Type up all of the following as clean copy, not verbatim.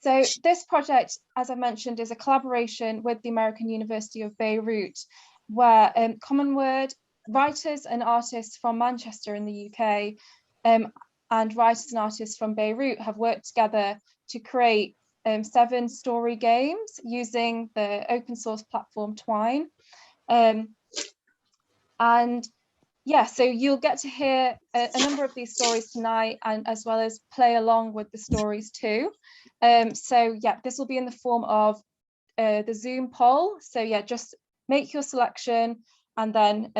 So this project, as I mentioned, is a collaboration with the American University of Beirut, where Commonword, writers and artists from Manchester in the UK, and writers and artists from Beirut have worked together to create 7 story games using the open source platform Twine. And yeah, so you'll get to hear a number of these stories tonight, and as well as play along with the stories too. So yeah, this will be in the form of the Zoom poll. So yeah, just make your selection, and then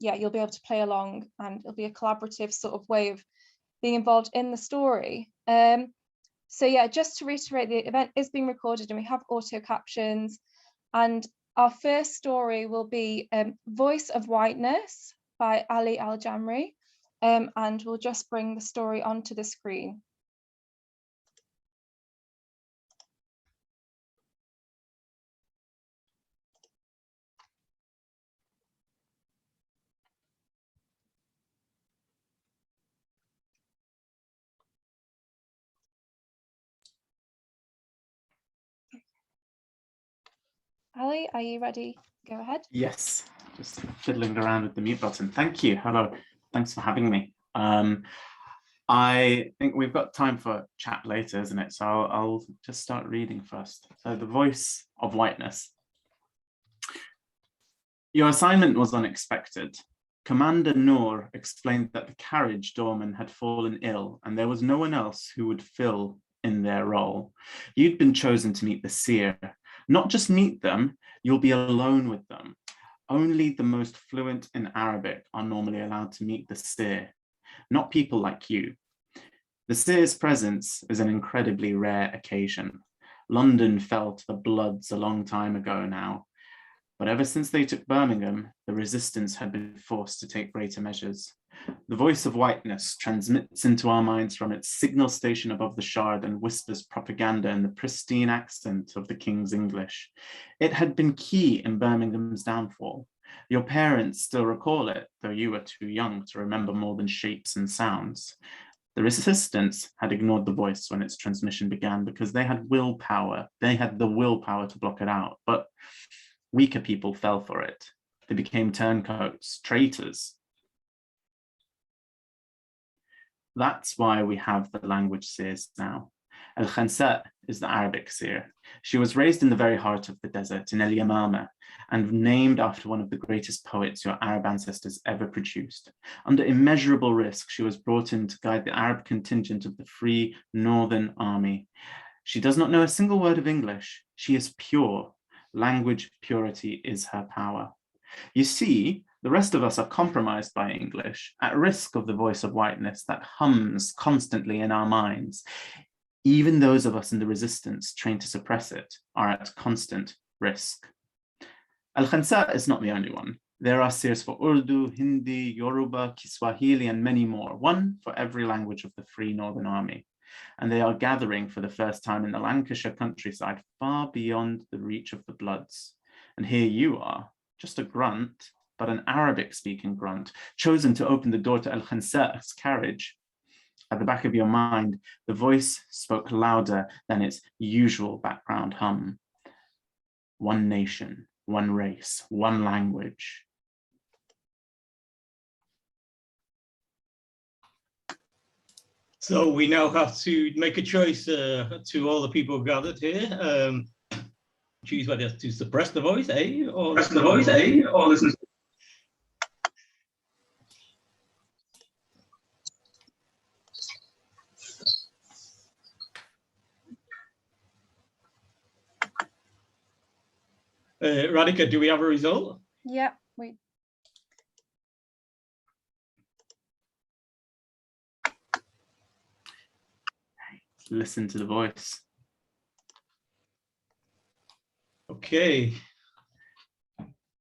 yeah, you'll be able to play along, and it'll be a collaborative sort of way of being involved in the story. So yeah, just to reiterate, the event is being recorded and we have auto captions. And our first story will be Voice of Whiteness by Ali Al-Jamri. And we'll just bring the story onto the screen. Ali, are you ready? Go ahead. Yes, just fiddling around with the mute button. Thank you. Hello. Thanks for having me. I think we've got time for chat later, isn't it? So I'll just start reading first. So the Voice of Whiteness. Your assignment was unexpected. Commander Noor explained that the carriage doorman had fallen ill and there was no one else who would fill in their role. You'd been chosen to meet the seer. Not just meet them, you'll be alone with them. Only the most fluent in Arabic are normally allowed to meet the seer, not people like you. The seer's presence is an incredibly rare occasion. London fell to the Bloods a long time ago now, but ever since they took Birmingham, the resistance had been forced to take greater measures. The Voice of Whiteness transmits into our minds from its signal station above the Shard and whispers propaganda in the pristine accent of the King's English. It had been key in Birmingham's downfall. Your parents still recall it, though you were too young to remember more than shapes and sounds. The resistance had ignored the voice when its transmission began because they had willpower. They had the willpower to block it out, but weaker people fell for it. They became turncoats, traitors. That's why we have the language seers now. Al-Khansa is the Arabic seer. She was raised in the very heart of the desert in El-Yamama and named after one of the greatest poets your Arab ancestors ever produced. Under immeasurable risk, she was brought in to guide the Arab contingent of the Free Northern Army. She does not know a single word of English. She is pure. Language purity is her power. You see, the rest of us are compromised by English, at risk of the voice of whiteness that hums constantly in our minds. Even those of us in the resistance trained to suppress it are at constant risk. Al-Khansa is not the only one. There are seers for Urdu, Hindi, Yoruba, Kiswahili, and many more, one for every language of the Free Northern Army. And they are gathering for the first time in the Lancashire countryside, far beyond the reach of the Bloods. And here you are, just a grunt, but an Arabic-speaking grunt, chosen to open the door to Al-Khansa's carriage. At the back of your mind, the voice spoke louder than its usual background hum. One nation, one race, one language. So we now have to make a choice to all the people gathered here. Choose whether to suppress the voice, or listen to the voice, or listen. Radhika, do we have a result? Yeah, we. Listen to the voice. Okay.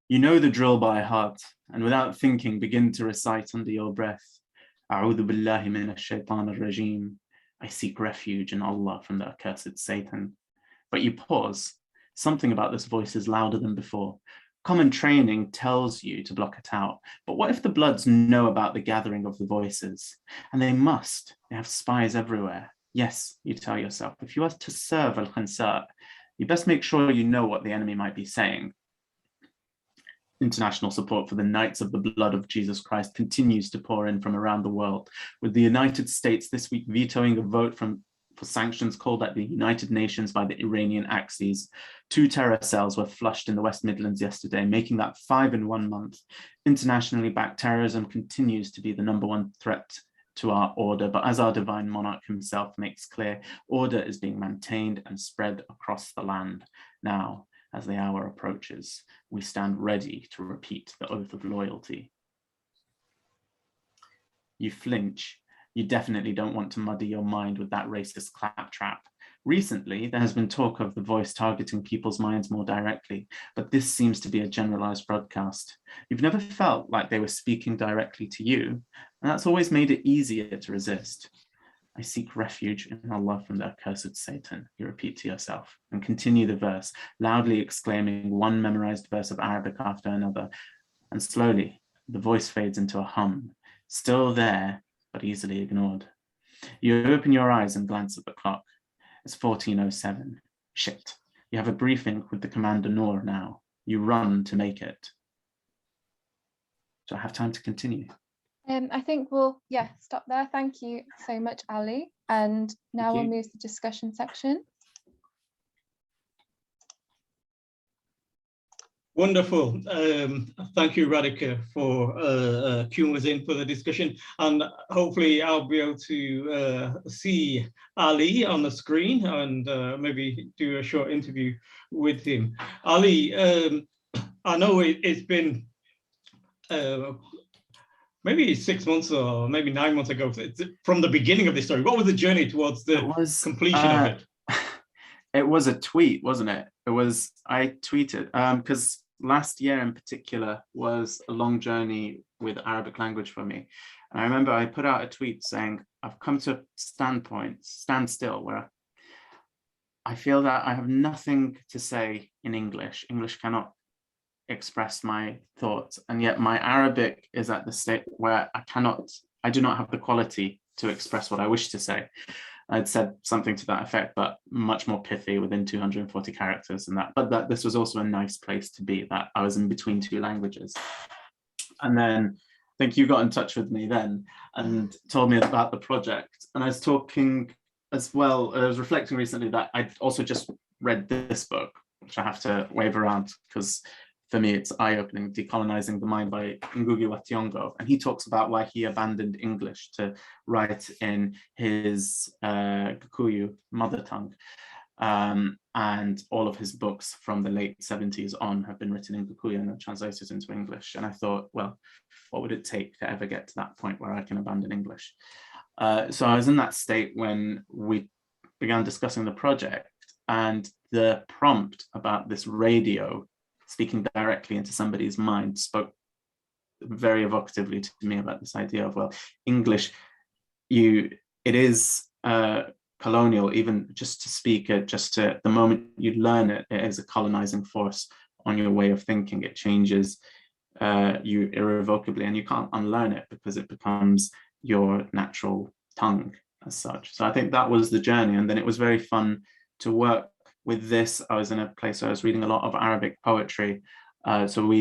You know the drill by heart, and without thinking, begin to recite under your breath. A'udhu billahi minash shaitanir rajim. I seek refuge in Allah from the accursed Satan. But you pause. Something about this voice is louder than before. Common training tells you to block it out. But what if the Bloods know about the gathering of the voices? And they must. They have spies everywhere. Yes, you tell yourself, if you are to serve Al-Khansa, you best make sure you know what the enemy might be saying. International support for the Knights of the Blood of Jesus Christ continues to pour in from around the world, with the United States this week vetoing a vote for sanctions called at the United Nations by the Iranian Axis. 2 terror cells were flushed in the West Midlands yesterday, making that 5 in 1 month. Internationally backed terrorism continues to be the #1 threat to our order, but as our divine monarch himself makes clear, order is being maintained and spread across the land. Now, as the hour approaches, we stand ready to repeat the oath of loyalty. You flinch. You definitely don't want to muddy your mind with that racist claptrap. Recently, there has been talk of the voice targeting people's minds more directly, but this seems to be a generalized broadcast. You've never felt like they were speaking directly to you, and that's always made it easier to resist. I seek refuge in Allah from the accursed Satan, you repeat to yourself, and continue the verse, loudly exclaiming one memorized verse of Arabic after another, and slowly the voice fades into a hum, still there, but easily ignored. You open your eyes and glance at the clock. It's 14:07. Shit. You have a briefing with the Commander Noor now. You run to make it. Do I have time to continue? I think we'll, stop there. Thank you so much, Ali. And now we'll move to the discussion section. Wonderful. Thank you, Radhika, for queuing us in for the discussion. And hopefully I'll be able to see Ali on the screen and maybe do a short interview with him. Ali, I know it's been maybe 6 months or maybe 9 months ago from the beginning of this story. What was the journey towards the completion of it? It was a tweet, wasn't it? I tweeted, because last year in particular was a long journey with Arabic language for me. And I remember I put out a tweet saying, I've come to a standstill, where I feel that I have nothing to say in English. English cannot express my thoughts. And yet my Arabic is at the state where I do not have the quality to express what I wish to say. I'd said something to that effect, but much more pithy within 240 characters and that. But that this was also a nice place to be, that I was in between 2 languages. And then I think you got in touch with me then and told me about the project. And I was talking as well, I was reflecting recently that I'd also just read this book, which I have to wave around because for me, it's eye-opening, Decolonizing the Mind by Ngugi wa Thiong'o. And he talks about why he abandoned English to write in his Kikuyu mother tongue. And all of his books from the late 70s on have been written in Kikuyu and translated into English. And I thought, well, what would it take to ever get to that point where I can abandon English? So I was in that state when we began discussing the project, and the prompt about this radio speaking directly into somebody's mind spoke very evocatively to me about this idea of, well, English, it is colonial, even just to speak it, the moment you learn it, it is a colonizing force on your way of thinking. It changes you irrevocably, and you can't unlearn it because it becomes your natural tongue as such. So I think that was the journey. And then it was very fun to work with this. I was in a place where I was reading a lot of Arabic poetry. So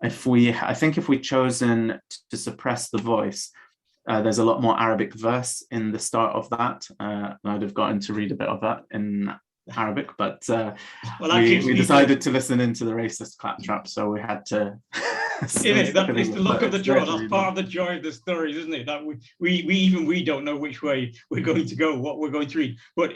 if we'd chosen to suppress the voice, there's a lot more Arabic verse in the start of that. I'd have gotten to read a bit of that in Arabic, but we decided to listen into the racist claptrap, so we had to. It's the luck of the draw. That's part of the joy of the stories, isn't it? That we don't know which way we're going to go, what we're going to read. But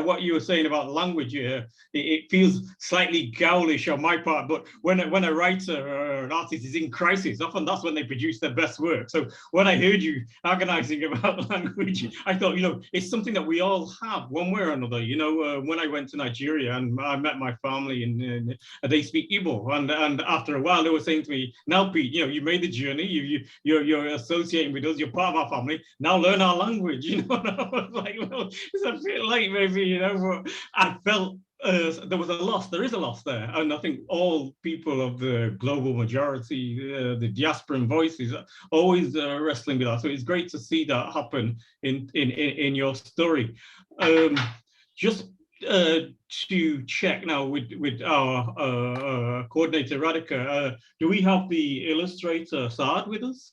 what you were saying about language, it feels slightly gaulish on my part. But when a writer or an artist is in crisis, often that's when they produce their best work. So when I heard you agonizing about language, I thought, it's something that we all have one way or another. When I went to Nigeria and I met my family and they speak Igbo, and after a while they were saying to me, now, Pete, you made the journey. You're associating with us. You're part of our family. Now learn our language. And I was like, well, it's a bit late, maybe. But I felt there was a loss, there is a loss there. And I think all people of the global majority, the diasporan voices, are always wrestling with that. So it's great to see that happen in your story. Just to check now with our coordinator Radhika, do we have the illustrator Saad with us?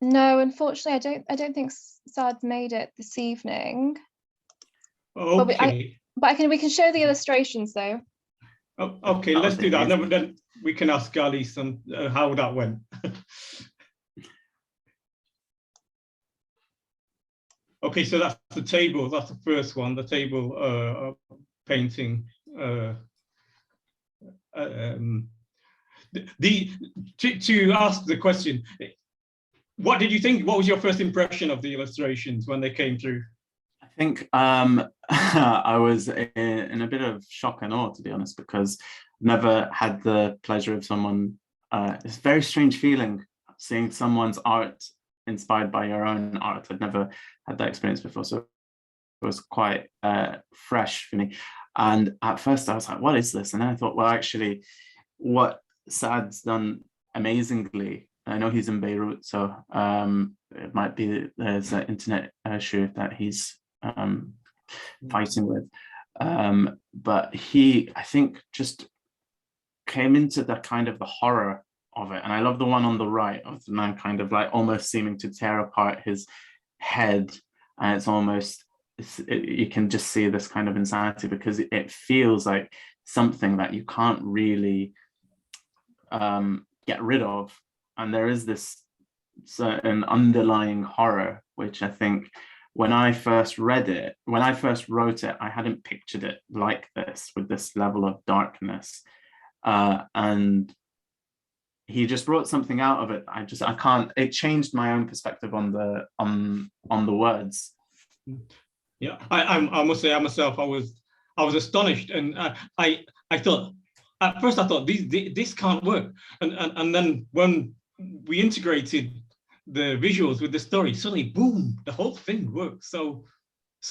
No, unfortunately, I don't think Saad made it this evening. Okay. But we can show the illustrations though. Oh, okay, let's do that. Then we can ask Ali how that went. Okay, so that's the table. That's the first one. The table painting. To ask the question, what did you think? What was your first impression of the illustrations when they came through? I think I was in a bit of shock and awe, to be honest, because I've never had the pleasure of someone. It's a very strange feeling seeing someone's art inspired by your own art. I'd never had that experience before, so it was quite fresh for me. And at first I was like, what is this? And then I thought, well, actually, what Saad's done amazingly, I know he's in Beirut, so it might be there's an internet issue that he's fighting with. But he, I think, just came into the kind of the horror of it. And I love the one on the right of the man kind of like almost seeming to tear apart his head. And it's almost, you can just see this kind of insanity because it feels like something that you can't really get rid of. And there is this certain underlying horror, which I think when I first read it, when I first wrote it, I hadn't pictured it like this, with this level of darkness. And he just brought something out of it. I can't, it changed my own perspective on the words. Yeah, I must say, I myself, I was astonished. And I thought, at first I thought this can't work. And then when we integrated the visuals with the story, suddenly, boom, the whole thing works so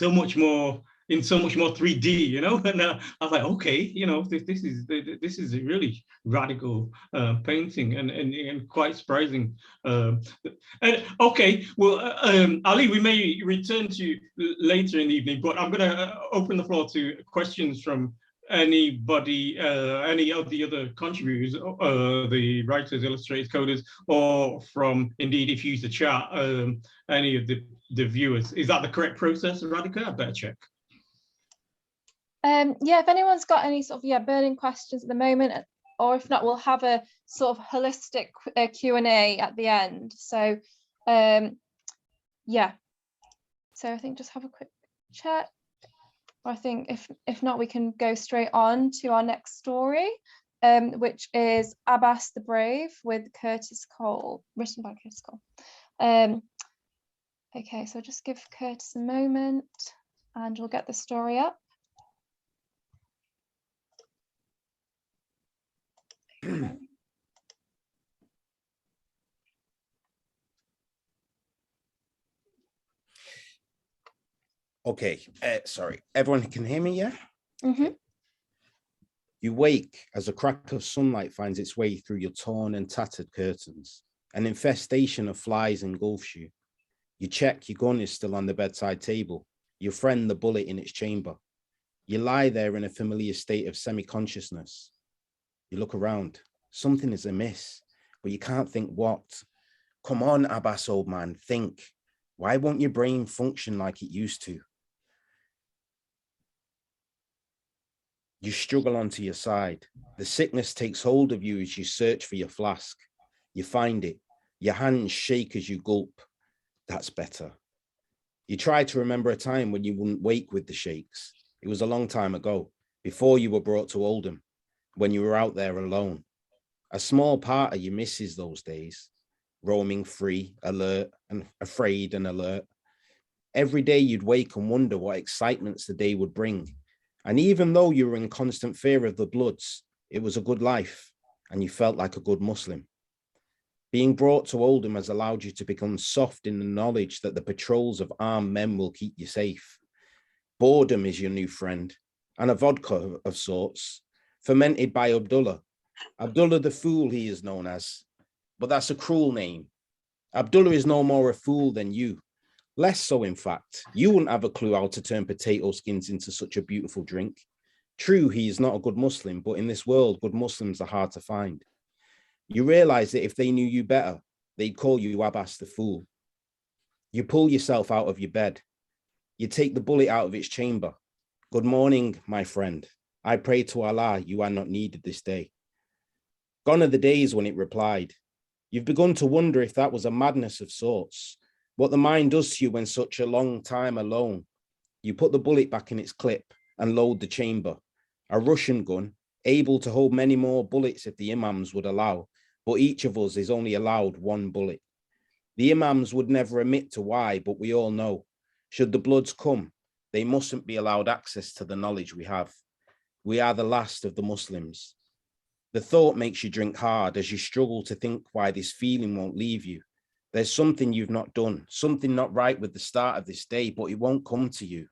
much more, in so much more 3D, you know. And I was like, okay, you know, this is a really radical painting and quite surprising. Okay, well, Ali, we may return to you later in the evening, but I'm going to open the floor to questions from anybody, any of the other contributors, the writers, illustrators, coders, or from, indeed, if you use the chat, any of the viewers. Is that the correct process, Radhika? I better check. Yeah, if anyone's got any sort of burning questions at the moment, or if not, we'll have a sort of holistic Q&A at the end. So yeah, so I think just have a quick chat. I think if not, we can go straight on to our next story, which is Abbas the Brave with Curtis Cole, written by Curtis Cole. Okay, so just give Curtis a moment and we'll get the story up. Okay, sorry. Everyone can hear me, yeah? Mm-hmm. You wake as a crack of sunlight finds its way through your torn and tattered curtains. An infestation of flies engulfs you. You check your gun is still on the bedside table. Your friend the bullet in its chamber. You lie there in a familiar state of semi-consciousness. You look around. Something is amiss, but you can't think what. Come on, Abbas, old man, think. Why won't your brain function like it used to? You struggle onto your side. The sickness takes hold of you as you search for your flask. You find it. Your hands shake as you gulp. That's better. You try to remember a time when you wouldn't wake with the shakes. It was a long time ago, before you were brought to Oldham, when you were out there alone. A small part of you misses those days, roaming free, alert, and afraid and alert. Every day you'd wake and wonder what excitements the day would bring. And even though you were in constant fear of the Bloods, it was a good life, and you felt like a good Muslim. Being brought to Oldham has allowed you to become soft in the knowledge that the patrols of armed men will keep you safe. Boredom is your new friend. and a vodka of sorts, fermented by Abdullah. Abdullah the Fool, he is known as, but that's a cruel name. Abdullah is no more a fool than you. Less so, in fact. You wouldn't have a clue how to turn potato skins into such a beautiful drink. True, he is not a good Muslim, but in this world, good Muslims are hard to find. You realize that if they knew you better, they'd call you Abbas the Fool. You pull yourself out of your bed. You take the bullet out of its chamber. Good morning, my friend. I pray to Allah you are not needed this day. Gone are the days when it replied. You've begun to wonder if that was a madness of sorts, what the mind does to you when such a long time alone. You put the bullet back in its clip and load the chamber. A Russian gun, able to hold many more bullets if the imams would allow, but each of us is only allowed one bullet. The imams would never admit to why, but we all know. Should the Bloods come, they mustn't be allowed access to the knowledge we have. We are the last of the Muslims. The thought makes you drink hard as you struggle to think why this feeling won't leave you. There's something you've not done, something not right with the start of this day, but it won't come to you.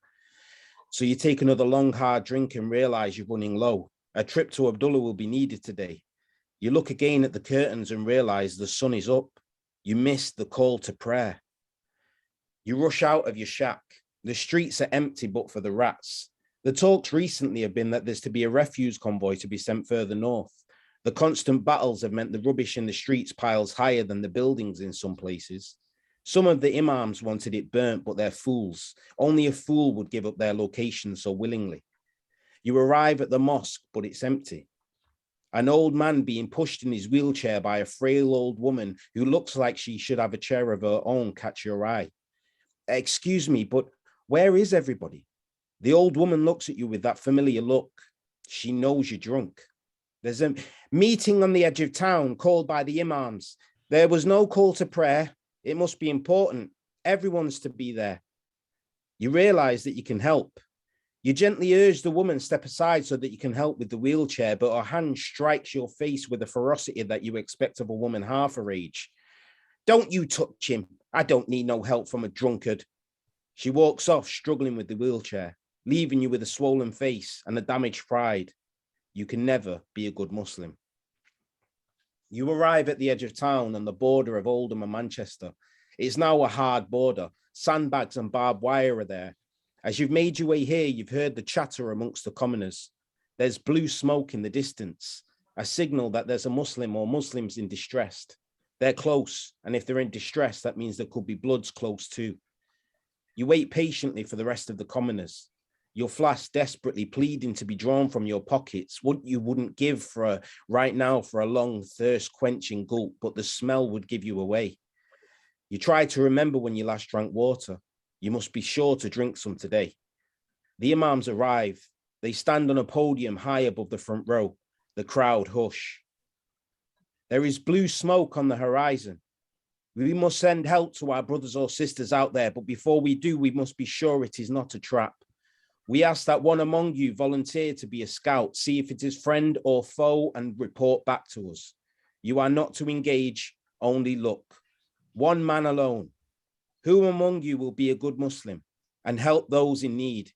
So you take another long, hard drink and realize you're running low. A trip to Abdullah will be needed today. You look again at the curtains and realize the sun is up. You miss the call to prayer. You rush out of your shack. The streets are empty but for the rats. The talks recently have been that there's to be a refuse convoy to be sent further north. The constant battles have meant the rubbish in the streets piles higher than the buildings in some places. Some of the imams wanted it burnt, but they're fools. Only a fool would give up their location so willingly. You arrive at the mosque, but it's empty. An old man being pushed in his wheelchair by a frail old woman who looks like she should have a chair of her own catch your eye. Excuse me, but where is everybody? The old woman looks at you with that familiar look. She knows you're drunk. There's a meeting on the edge of town called by the imams. There was no call to prayer. It must be important. Everyone's to be there. You realize that you can help. You gently urge the woman step aside so that you can help with the wheelchair, but her hand strikes your face with a ferocity that you expect of a woman half her age. Don't you touch him. I don't need no help from a drunkard. She walks off, struggling with the wheelchair, leaving you with a swollen face and a damaged pride. You can never be a good Muslim. You arrive at the edge of town on the border of Oldham and Manchester. It's now a hard border. Sandbags and barbed wire are there. As you've made your way here, you've heard the chatter amongst the commoners. There's blue smoke in the distance, a signal that there's a Muslim or Muslims in distress. They're close, and if they're in distress, that means there could be Bloods close too. You wait patiently for the rest of the commoners. Your flask desperately pleading to be drawn from your pockets, what you wouldn't give right now for a long thirst-quenching gulp, but the smell would give you away. You try to remember when you last drank water. You must be sure to drink some today. The imams arrive. They stand on a podium high above the front row. The crowd hush. There is blue smoke on the horizon. We must send help to our brothers or sisters out there, but before we do, we must be sure it is not a trap. We ask that one among you volunteer to be a scout, see if it is friend or foe, and report back to us. You are not to engage, only look. One man alone. Who among you will be a good Muslim and help those in need?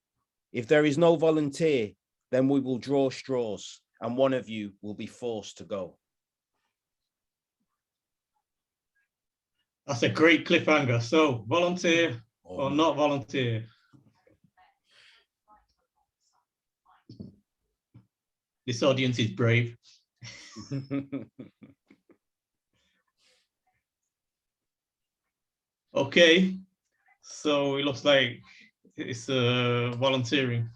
If there is no volunteer, then we will draw straws and one of you will be forced to go. That's a great cliffhanger. So volunteer or not volunteer? This audience is brave. Okay, so it looks like it's volunteering.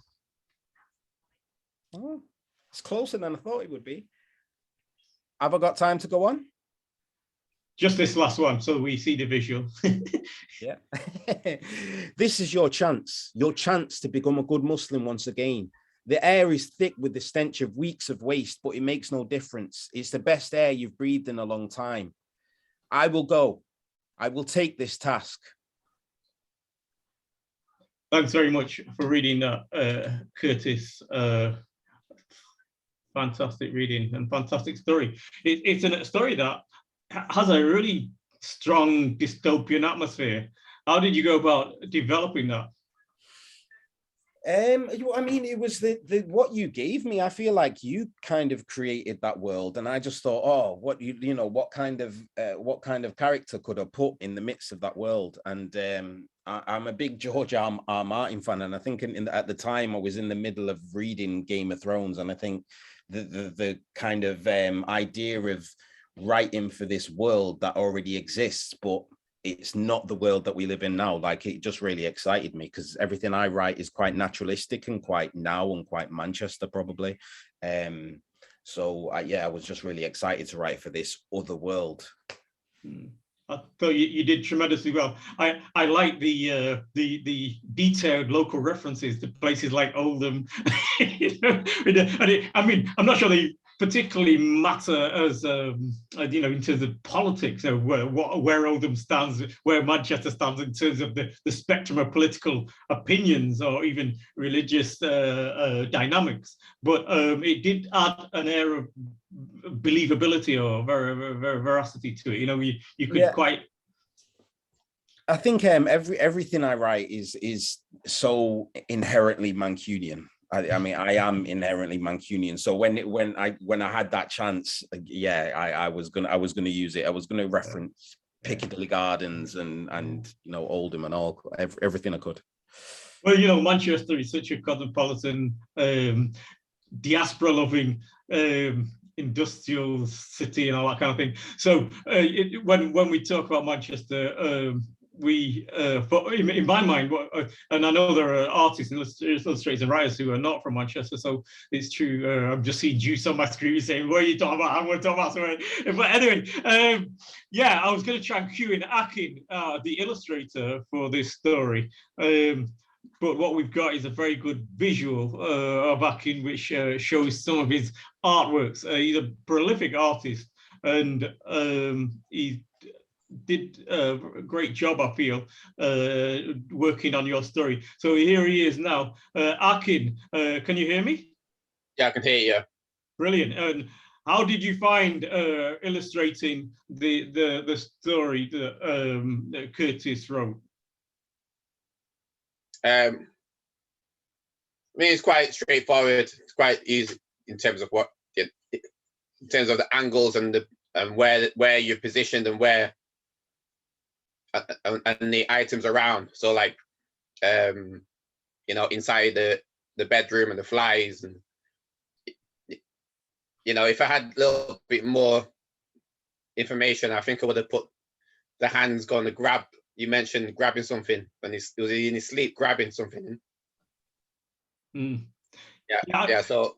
Oh, it's closer than I thought it would be. Have I got time to go on? Just this last one, so we see the visual. Yeah. This is your chance to become a good Muslim once again. The air is thick with the stench of weeks of waste, but it makes no difference. It's the best air you've breathed in a long time. I will go. I will take this task. Thanks very much for reading that, Curtis. Fantastic reading and fantastic story. It's a story that has a really strong dystopian atmosphere. How did you go about developing that? I mean, it was the what you gave me. I feel like you kind of created that world, and I just thought, oh, what kind of character could I put in the midst of that world? And I'm a big George R. Martin fan, and I think at the time I was in the middle of reading Game of Thrones, and I think the kind of idea of writing for this world that already exists, but it's not the world that we live in now. Like, it just really excited me because everything I write is quite naturalistic and quite now and quite Manchester probably. So I was just really excited to write for this other world. I thought you did tremendously well. I like the detailed local references to places like Oldham. I mean, I'm not sure they particularly matter as in terms of politics, where Oldham stands, where Manchester stands in terms of the spectrum of political opinions or even religious dynamics. But it did add an air of believability or veracity to it. You could quite. I think everything I write is so inherently Mancunian. I mean, I am inherently Mancunian. So when I had that chance, I was gonna use it. I was gonna reference Piccadilly Gardens and Oldham and all everything I could. Well, Manchester is such a cosmopolitan, diaspora-loving, industrial city and all that kind of thing. So when we talk about Manchester, in my mind, and I know there are artists and illustrators and writers who are not from Manchester, so it's true. I'm just seeing juice on my screen saying, "What are you talking about? I want to talk about something." But anyway, I was going to try and cue in Akin, the illustrator for this story. But what we've got is a very good visual of Akin, which shows some of his artworks. He's a prolific artist, and he did a great job, I feel, working on your story. So here he is now. Akin, can you hear me? Yeah, I can hear you. Brilliant. And how did you find illustrating the story that Curtis wrote? I mean, it's quite straightforward. It's quite easy in terms of in terms of the angles and where you're positioned and where and the items around. So like, inside the bedroom and the flies, and if I had a little bit more information, I think I would have put the hands going to grab. You mentioned grabbing something, and it was in his sleep grabbing something. Yeah. So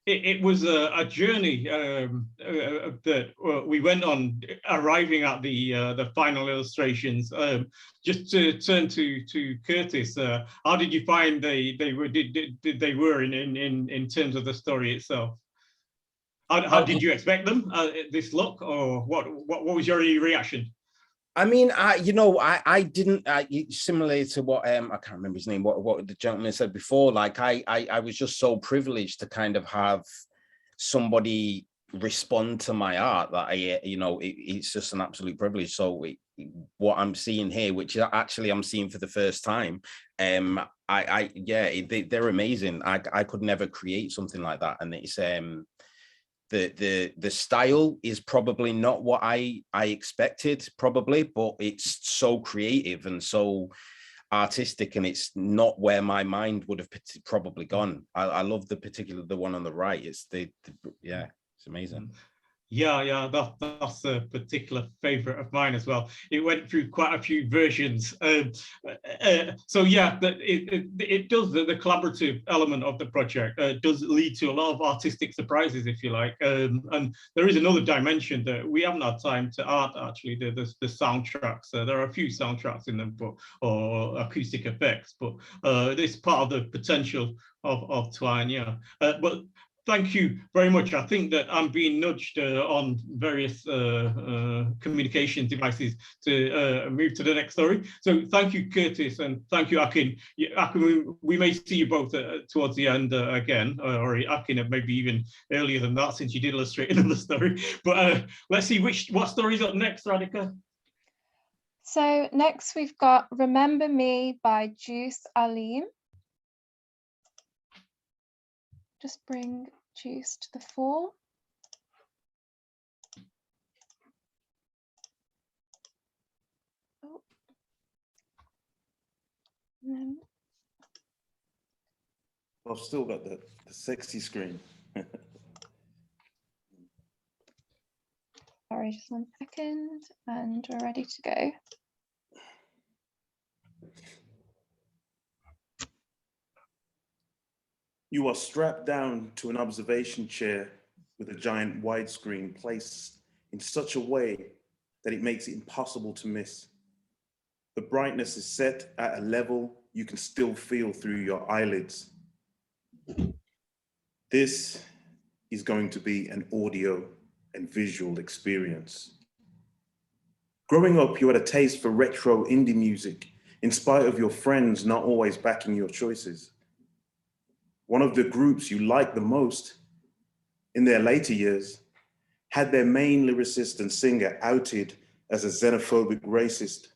it was a journey that we went on, arriving at the final illustrations. Just to turn to Curtis, how did you find they were in terms of the story itself? How did you expect them this look, or what was your reaction? I mean, I didn't. Similarly to what I can't remember his name. What the gentleman said before. Like I was just so privileged to kind of have somebody respond to my art that it's just an absolute privilege. So what I'm seeing here, which actually I'm seeing for the first time, they're amazing. I could never create something like that, and it's the style is probably not what I expected, probably, but it's so creative and so artistic, and it's not where my mind would have probably gone. I love the one on the right. It's it's amazing. Yeah, that's a particular favorite of mine as well. It went through quite a few versions. So yeah, it does, the collaborative element of the project does lead to a lot of artistic surprises, if you like. And there is another dimension that we haven't had time to add, actually, the soundtracks. There are a few soundtracks in them, or acoustic effects, but this part of the potential of Twine, yeah. But thank you very much. I think that I'm being nudged on various communication devices to move to the next story. So thank you, Curtis, and thank you, Akin. Akin, we may see you both towards the end again, or Akin maybe even earlier than that, since you did illustrate another story. But let's see what story's up next, Radhika. So next we've got Remember Me by Juice Alim. Just bring Juice to the fore. Oh. And then I've still got the sexy screen. sorry, just 1 second, and we're ready to go. You are strapped down to an observation chair with a giant widescreen placed in such a way that it makes it impossible to miss. The brightness is set at a level you can still feel through your eyelids. This is going to be an audio and visual experience. Growing up, you had a taste for retro indie music, in spite of your friends not always backing your choices. One of the groups you liked the most in their later years had their main lyricist and singer outed as a xenophobic racist.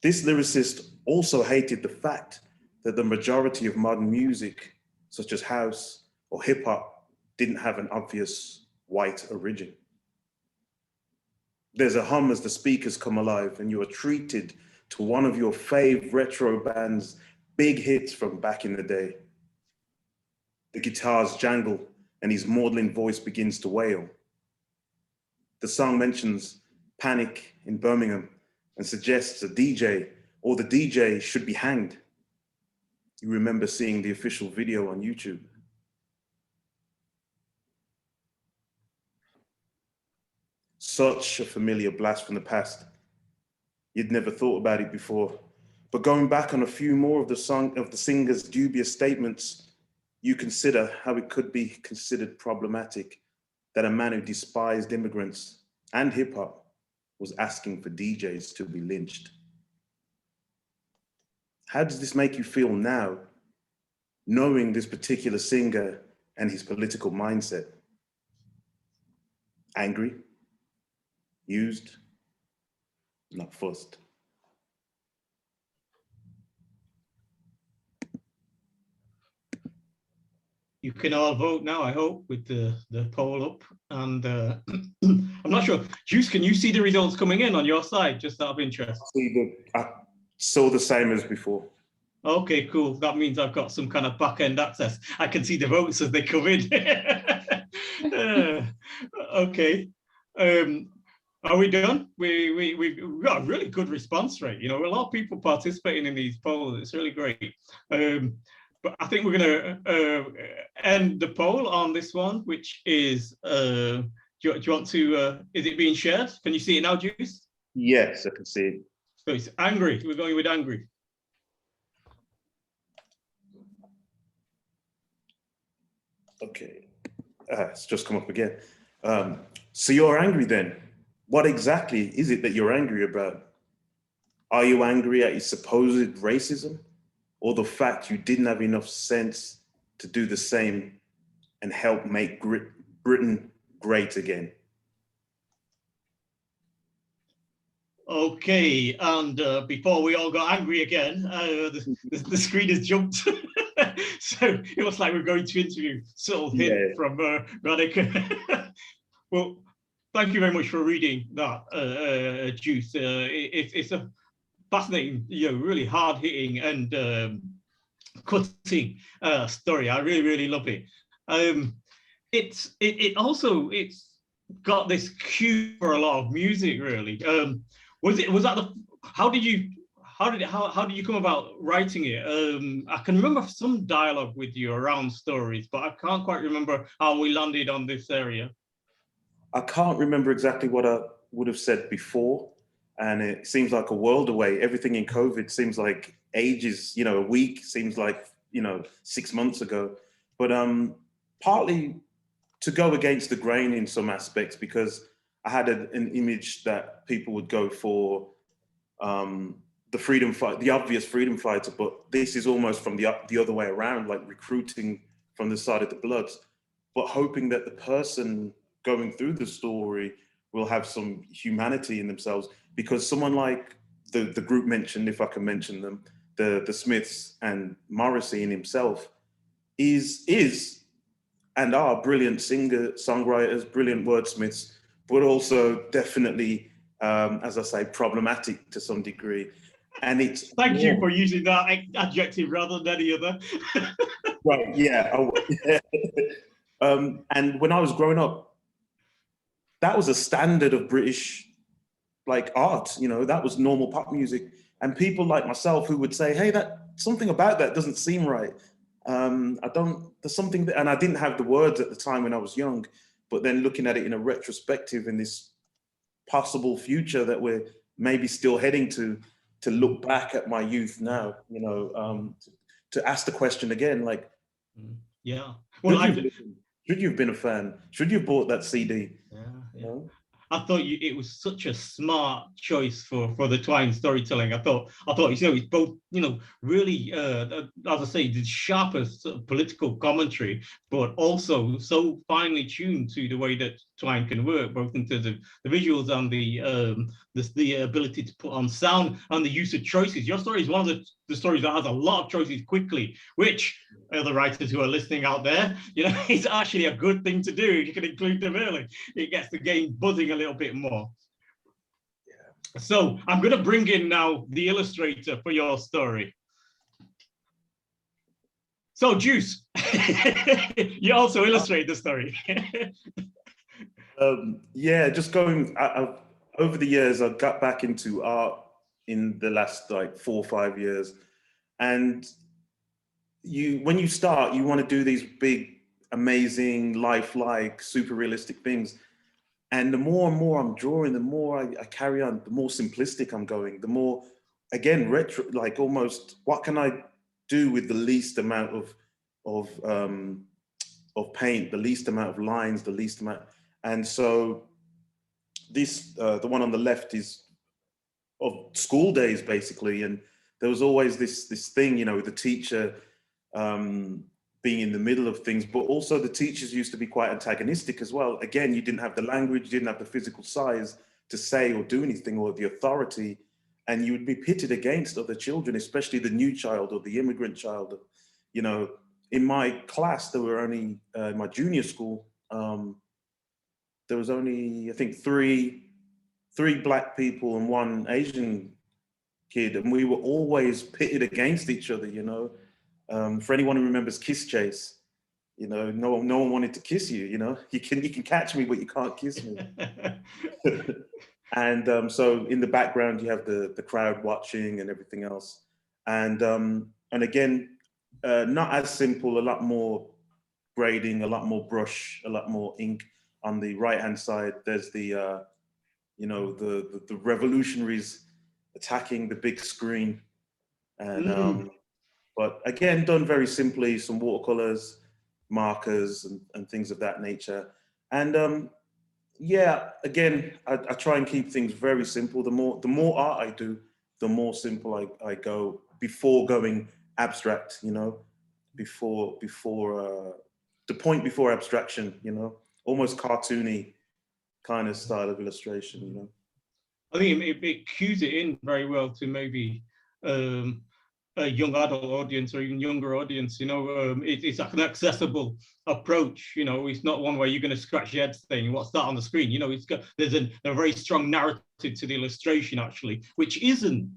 This lyricist also hated the fact that the majority of modern music, such as house or hip hop, didn't have an obvious white origin. There's a hum as the speakers come alive and you are treated to one of your fave retro band's big hits from back in the day. The guitars jangle and his maudlin voice begins to wail. The song mentions panic in Birmingham and suggests a DJ or the DJ should be hanged. You remember seeing the official video on YouTube. Such a familiar blast from the past. You'd never thought about it before, but going back on a few more of the singer's dubious statements, you consider how it could be considered problematic that a man who despised immigrants and hip hop was asking for DJs to be lynched. How does this make you feel now, knowing this particular singer and his political mindset? Angry? Used? Not fussed? You can all vote now, I hope, with the poll up. And I'm not sure. Juice, can you see the results coming in on your side, just out of interest? I saw the same as before. Okay, cool. That means I've got some kind of back-end access. I can see the votes as they come in. Okay. Are we done? We've got a really good response rate. You know, a lot of people participating in these polls. It's really great. But I think we're going to end the poll on this one, which is, do you want to, is it being shared? Can you see it now, Juice? Yes, I can see it. So it's angry. We're going with angry. Okay, it's just come up again. So you're angry then. What exactly is it that you're angry about? Are you angry at his supposed racism? Or the fact you didn't have enough sense to do the same and help make Britain great again? Okay, and before we all got angry again, the screen has jumped. So it looks like we're going to interview. Subtle hint from Radhika. Well, thank you very much for reading that, Juice. It's a fascinating, you know, really hard-hitting and cutting story. I really love it. It's got this cue for a lot of music, really. How did you come about writing it? I can remember some dialogue with you around stories, but I can't quite remember how we landed on this area. I can't remember exactly what I would have said before. And it seems like a world away. Everything in COVID seems like ages, you know, a week seems like, you know, 6 months ago. But partly to go against the grain in some aspects, because I had an image that people would go for the freedom fight, the obvious freedom fighter, but this is almost from the other way around, like recruiting from the side of the Bloods, but hoping that the person going through the story will have some humanity in themselves. because someone like the group mentioned, if I can mention them, the Smiths and Morrissey in himself is and are brilliant songwriters, brilliant wordsmiths, but also definitely, as I say, problematic to some degree. And it's thank you for using that adjective rather than any other. right, yeah. And when I was growing up, that was a standard of British like art, you know, that was normal pop music. And people like myself who would say, hey, that something about that doesn't seem right. There's something that, and I didn't have the words at the time when I was young, but then looking at it in a retrospective in this possible future that we're maybe still heading to look back at my youth now, you know, to ask the question again, like, yeah, well, should you have been a fan? Should you have bought that CD? Yeah, You know? I thought it was such a smart choice for the Twine storytelling. I thought you know, it's both, you know, really as I say, the sharpest sort of political commentary, but also so finely tuned to the way that Twine can work, both in terms of the visuals and the ability to put on sound and the use of choices. Your story is one of the stories that has a lot of choices quickly, which other writers who are listening out there, you know, it's actually a good thing to do. You can include them early. It gets the game buzzing a little bit more. Yeah. So I'm going to bring in now the illustrator for your story. So Juice, you also illustrate the story. Yeah, just going, over the years, I've got back into art in the last like 4 or 5 years. And when you start, you want to do these big, amazing, lifelike, super realistic things. And the more and more I'm drawing, the more I carry on, the more simplistic I'm going, the more, again, retro, like almost, what can I do with the least amount of paint, the least amount of lines, the least amount. And so this, the one on the left is of school days, basically. And there was always this thing, you know, the teacher being in the middle of things, but also the teachers used to be quite antagonistic as well. Again, you didn't have the language, you didn't have the physical size to say or do anything, or the authority, and you would be pitted against other children, especially the new child or the immigrant child. You know, in my class, there were only, in my junior school, there was only, I think, three Black people and 1 Asian kid, and we were always pitted against each other, you know. For anyone who remembers Kiss Chase, you know, no one wanted to kiss you, you know. You can catch me, but you can't kiss me. And so in the background, you have the crowd watching and everything else. And again, not as simple, a lot more grading, a lot more brush, a lot more ink. On the right-hand side, there's the, you know, the revolutionaries attacking the big screen. And but again, done very simply, some watercolors, markers, and things of that nature. And yeah, again, I try and keep things very simple. The more art I do, the more simple I go, before going abstract, you know, before the point before abstraction, you know, almost cartoony kind of style of illustration, you know. I think it cues it in very well to maybe a young adult audience or even younger audience, you know. It's like an accessible approach, you know. It's not one where you're going to scratch your head saying, what's that on the screen? You know, there's a very strong narrative to the illustration, actually, which isn't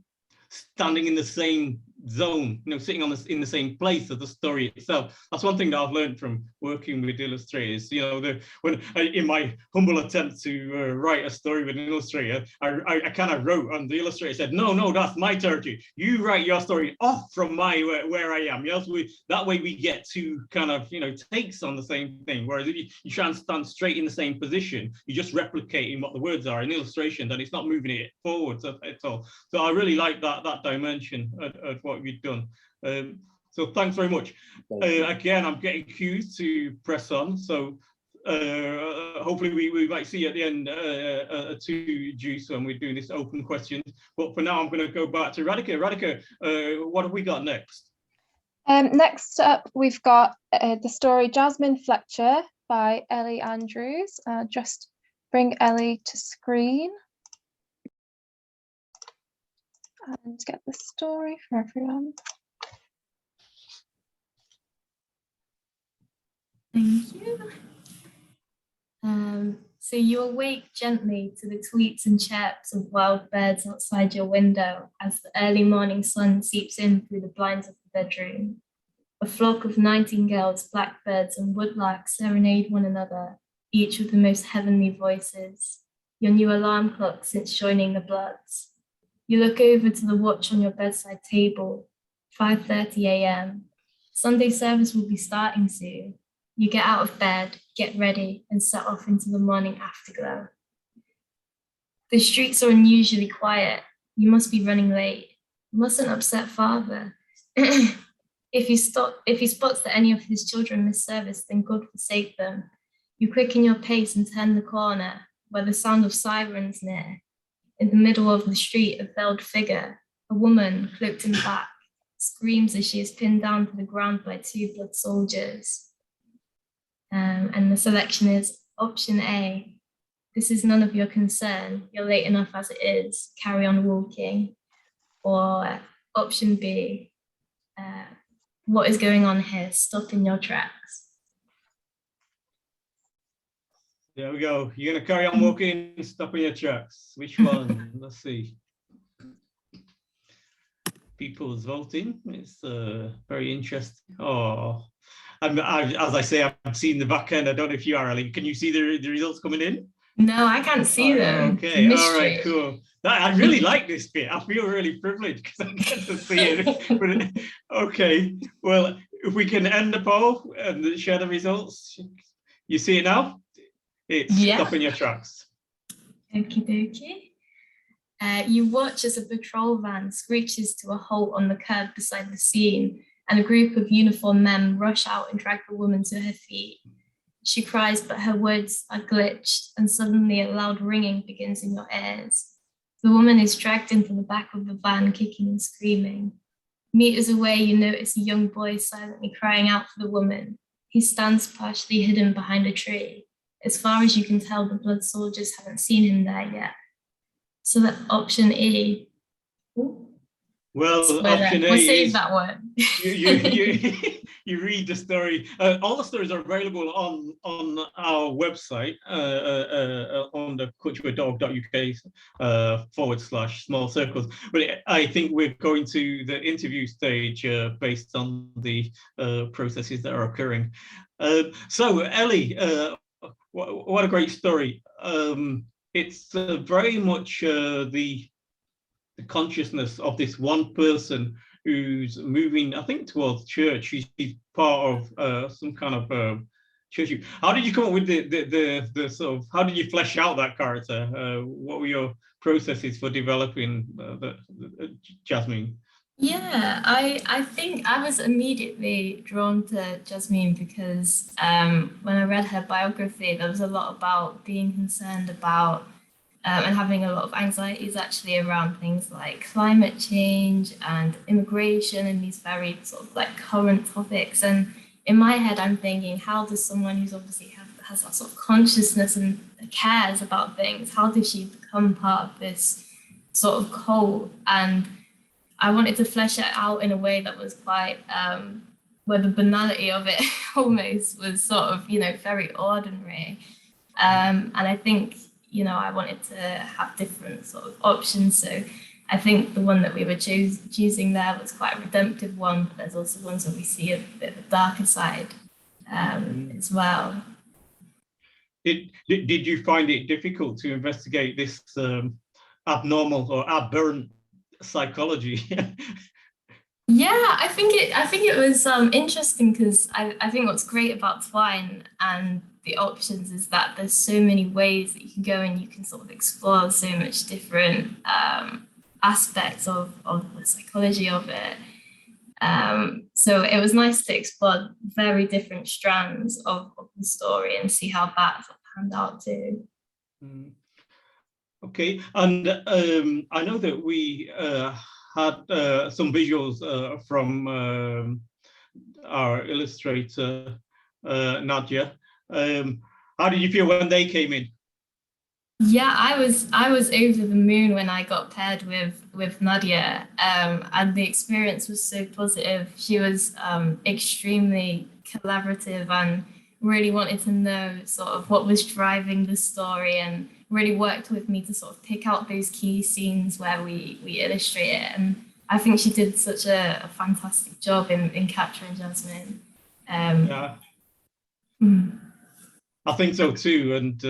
standing in the same zone, you know, sitting in the same place as the story itself. That's one thing that I've learned from working with illustrators. You know, when in my humble attempt to write a story with an illustrator, I kind of wrote, and the illustrator said, no, that's my territory. You write your story off from where I am. Yes, that way we get two kind of, you know, takes on the same thing. Whereas if you try and stand straight in the same position, you're just replicating what the words are in illustration, then it's not moving it forward at all. So I really like that dimension of what we've done. So thanks very much. Again, I'm getting cues to press on. So hopefully we might see at the end to Juice when we're doing this open questions. But for now, I'm going to go back to Radhika. Radhika, what have we got next? Next up, we've got the story Jasmine Fletcher by Ellie Andrews. Just bring Ellie to screen. and get the story for everyone. Thank you. So you awake gently to the tweets and chirps of wild birds outside your window as the early morning sun seeps in through the blinds of the bedroom. A flock of nightingales, blackbirds, and woodlarks serenade one another, each with the most heavenly voices. Your new alarm clock since joining the Bloods. You look over to the watch on your bedside table, 5:30 a.m. Sunday service will be starting soon. You get out of bed, get ready, and set off into the morning afterglow. The streets are unusually quiet. You must be running late. Mustn't upset father. If he spots that any of his children miss service, then God forsake them. You quicken your pace and turn the corner, where the sound of sirens near. In the middle of the street, a veiled figure, a woman cloaked in black, screams as she is pinned down to the ground by two blood soldiers. And the selection is option A. This is none of your concern. You're late enough as it is. Carry on walking. Or option B. What is going on here? Stop in your tracks. There we go. You're going to carry on walking, stop in your tracks. Which one? Let's see. People's voting. It's very interesting. Oh, as I say, I've seen the back end. I don't know if you are, Ellie. Can you see the results coming in? No, I can't see them. Okay, all right, cool. I really like this bit. I feel really privileged because I get to see it. But, okay, well, if we can end the poll and share the results. You see it now? It's Stop in your tracks. Okie dokie. You watch as a patrol van screeches to a halt on the curb beside the scene, and a group of uniformed men rush out and drag the woman to her feet. She cries, but her words are glitched, and suddenly a loud ringing begins in your ears. The woman is dragged into the back of the van, kicking and screaming. Meters away, you notice a young boy silently crying out for the woman. He stands partially hidden behind a tree. As far as you can tell, the blood soldiers haven't seen him there yet. So that option E. Ooh. Well, option A. We'll save that one. You read the story. All the stories are available on our website on the culturedog.uk/small circles. But I think we're going to the interview stage based on the processes that are occurring. So Ellie, what a great story. It's very much the consciousness of this one person who's moving, I think, towards church. She's part of some kind of church. How did you come up with the sort of, how did you flesh out that character? What were your processes for developing Jasmine? Yeah, I think I was immediately drawn to Jasmine because when I read her biography, there was a lot about being concerned about and having a lot of anxieties actually around things like climate change and immigration and these very sort of like current topics. And in my head, I'm thinking, how does someone who's obviously has that sort of consciousness and cares about things, how did she become part of this sort of cult? And I wanted to flesh it out in a way that was quite, where the banality of it almost was sort of, very ordinary. And I think, I wanted to have different sort of options. So I think the one that we were choosing there was quite a redemptive one, but there's also ones where we see a bit of a darker side as well. Did you find it difficult to investigate this abnormal or aberrant psychology? Yeah, I think it was interesting because I think what's great about Twine and the options is that there's so many ways that you can go and you can sort of explore so much different aspects of the psychology of it. So it was nice to explore very different strands of the story and see how that panned out too. Okay, and I know that we had some visuals from our illustrator, Nadia. How did you feel when they came in? Yeah, I was over the moon when I got paired with Nadia, and the experience was so positive. She was extremely collaborative and really wanted to know sort of what was driving the story, and really worked with me to sort of pick out those key scenes where we illustrate it. And I think she did such a fantastic job in capturing Jasmine. Yeah, mm, I think so too. And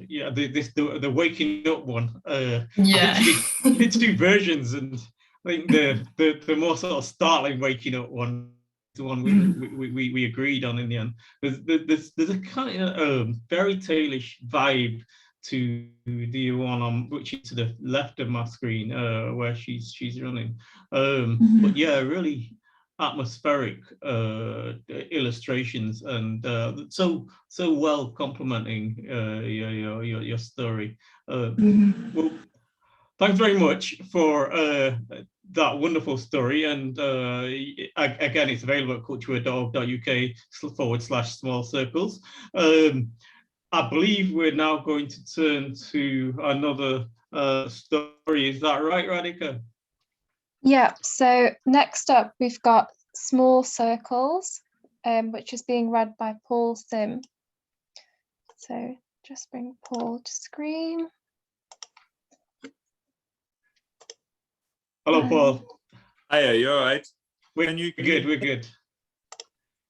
yeah, the waking up one. I yeah. think she did two versions, and I think the more sort of startling waking up one, the one we agreed on in the end. There's a kind of fairy tale-ish vibe to the one on which is to the left of my screen, where she's running. But yeah, really atmospheric illustrations, and so well complementing your story. Well, thanks very much for that wonderful story, and again, it's available at culture.org.uk/small circles. I believe we're now going to turn to another story. Is that right, Radhika? Yeah, so next up we've got Small Circles, which is being read by Paul Sim. So just bring Paul to screen. Hello, Paul. Hiya, you all right? We're good.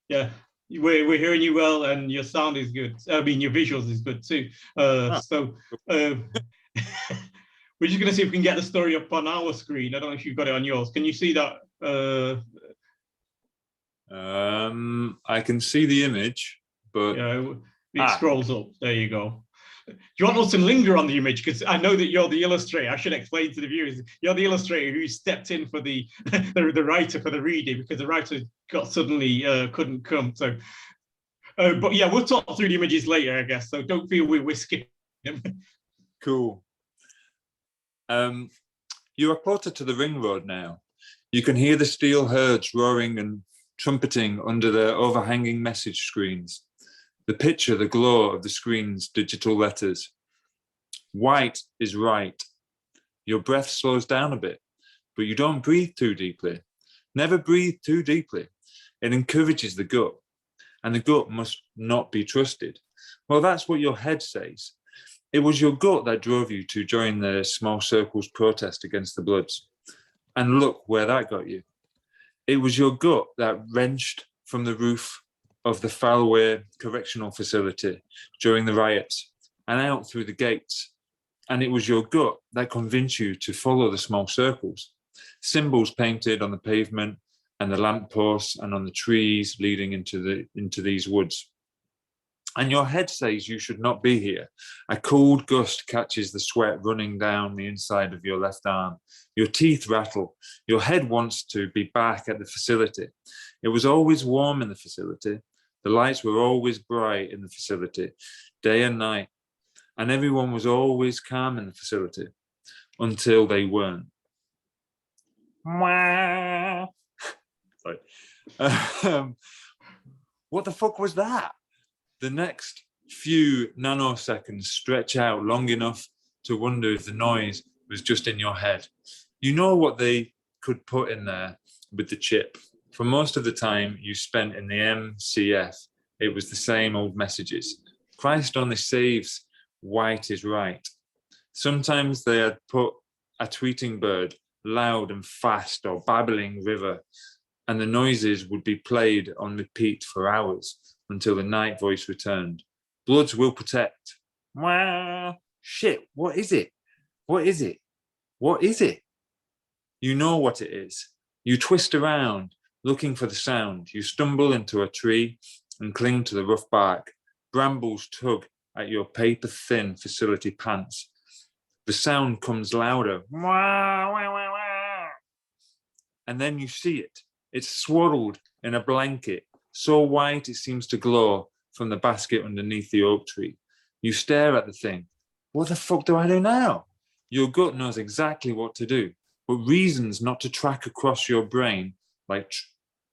Yeah, we're hearing you well, and your sound is good. I mean, your visuals is good too. So we're just going to see if we can get the story up on our screen. I don't know if you've got it on yours. Can you see that? I can see the image, but yeah, it scrolls up. There you go. Do you want us to linger on the image? Because I know that you're the illustrator. I should explain to the viewers, you're the illustrator who stepped in for the writer for the reading, because the writer got suddenly couldn't come. So, but yeah, we'll talk through the images later, I guess. So don't feel we're skipping them. cool. You are closer to the ring road now. You can hear the steel herds roaring and trumpeting under their overhanging message screens. The picture, the glow of the screen's digital letters. White is right. Your breath slows down a bit, but you don't breathe too deeply. Never breathe too deeply. It encourages the gut, and the gut must not be trusted. Well, that's what your head says. It was your gut that drove you to join the Small Circles protest against the Bloods. And look where that got you. It was your gut that wrenched from the roof of the Falway Correctional Facility during the riots and out through the gates. And it was your gut that convinced you to follow the small circles. Symbols painted on the pavement and the lampposts and on the trees leading into these woods. And your head says you should not be here. A cold gust catches the sweat running down the inside of your left arm. Your teeth rattle. Your head wants to be back at the facility. It was always warm in the facility. The lights were always bright in the facility, day and night. And everyone was always calm in the facility until they weren't. Sorry. What the fuck was that? The next few nanoseconds stretch out long enough to wonder if the noise was just in your head. You know what they could put in there with the chip. For most of the time you spent in the MCF, it was the same old messages. Christ only saves, white is right. Sometimes they had put a tweeting bird, loud and fast, or babbling river, and the noises would be played on repeat for hours until the night voice returned. Bloods will protect. Wah. Shit, what is it? What is it? What is it? You know what it is. You twist around, looking for the sound. You stumble into a tree and cling to the rough bark. Brambles tug at your paper-thin facility pants. The sound comes louder. Wah, wah, wah, wah. And then you see it. It's swaddled in a blanket, so white it seems to glow from the basket underneath the oak tree. You stare at the thing. What the fuck do I do now? Your gut knows exactly what to do, but reasons not to track across your brain like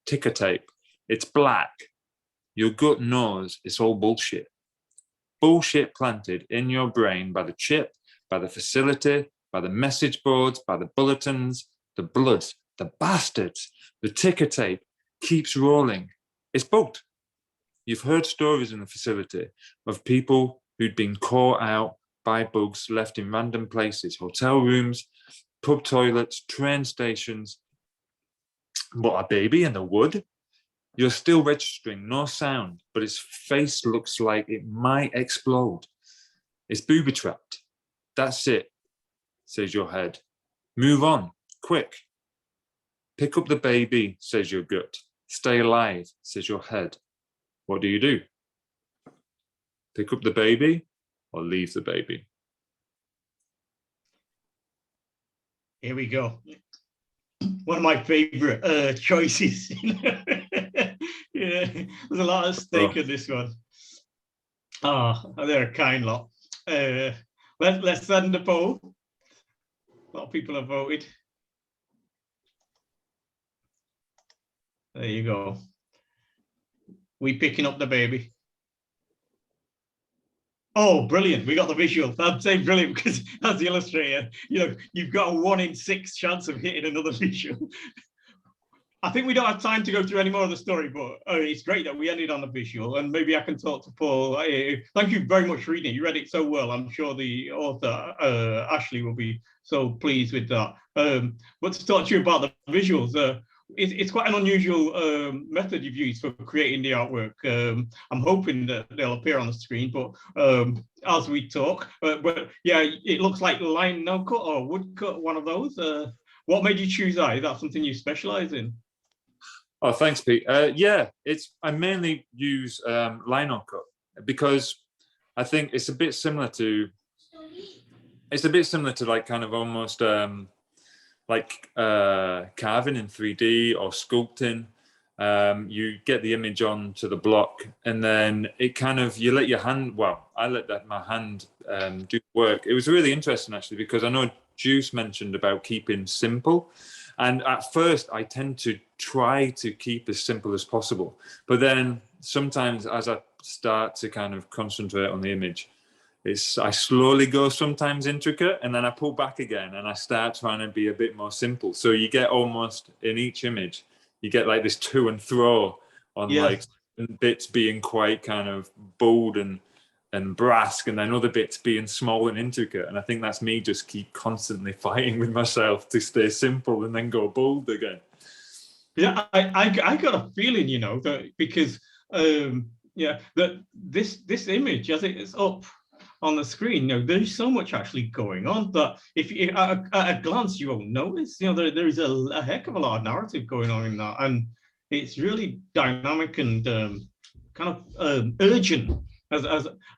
ticker tape. It's black. Your gut knows it's all bullshit. bullshit planted in your brain by the chip, by the facility, by the message boards, by the bulletins, the bloods, the bastards, the ticker tape keeps rolling. It's bugged. You've heard stories in the facility of people who'd been caught out by bugs left in random places, hotel rooms, pub toilets, train stations. But a baby in the wood? You're still registering, no sound, but its face looks like it might explode. It's booby-trapped. That's it, says your head. Move on, quick. Pick up the baby, says your gut. Stay alive, says your head. What do you do? Pick up the baby or leave the baby? Here we go. One of my favorite choices. Yeah, there's a lot at stake in this one. Oh, they're a kind lot. Let's send the poll. A lot of people have voted. There you go. We picking up the baby. Oh, brilliant. We got the visual. I'd say brilliant because as the illustrator, you've got a 1 in 6 chance of hitting another visual. I think we don't have time to go through any more of the story, but it's great that we ended on the visual, and maybe I can talk to Paul. Thank you very much for reading it. You read it so well. I'm sure the author, Ashley, will be so pleased with that. But to talk to you about the visuals, it's quite an unusual method you've used for creating the artwork. I'm hoping that they'll appear on the screen, but as we talk, but yeah, it looks like line no cut or wood cut, one of those. What made you choose that? Is that something you specialize in? Oh, thanks, Pete. Yeah, I mainly use lino cut because I think it's a bit similar to like kind of almost like carving in 3D or sculpting. You get the image onto the block, and then it kind of, you let your hand, well, I let my hand do work. It was really interesting actually, because I know Juice mentioned about keeping simple, and at first I tend to try to keep as simple as possible, but then sometimes as I start to kind of concentrate on the image, I slowly go sometimes intricate, and then I pull back again and I start trying to be a bit more simple. So you get almost in each image, you get like this to and fro on like bits being quite kind of bold and brass, and then other bits being small and intricate. And I think that's me just keep constantly fighting with myself to stay simple and then go bold again. Yeah, I got a feeling, that because that this image as it is up on the screen, there's so much actually going on that if at a glance you won't notice. There is a heck of a lot of narrative going on in that, and it's really dynamic and kind of urgent,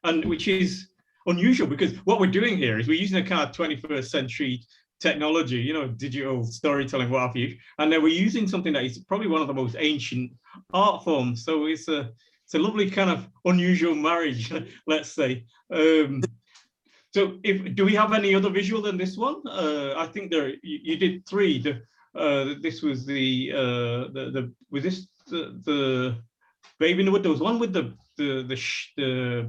and which is unusual, because what we're doing here is we're using a kind of 21st century technology, digital storytelling, what have you, and then we're using something that is probably one of the most ancient art forms. So it's a lovely kind of unusual marriage, let's say. So do we have any other visual than this one? I think you did 3. This was the baby in the wood. There was one with the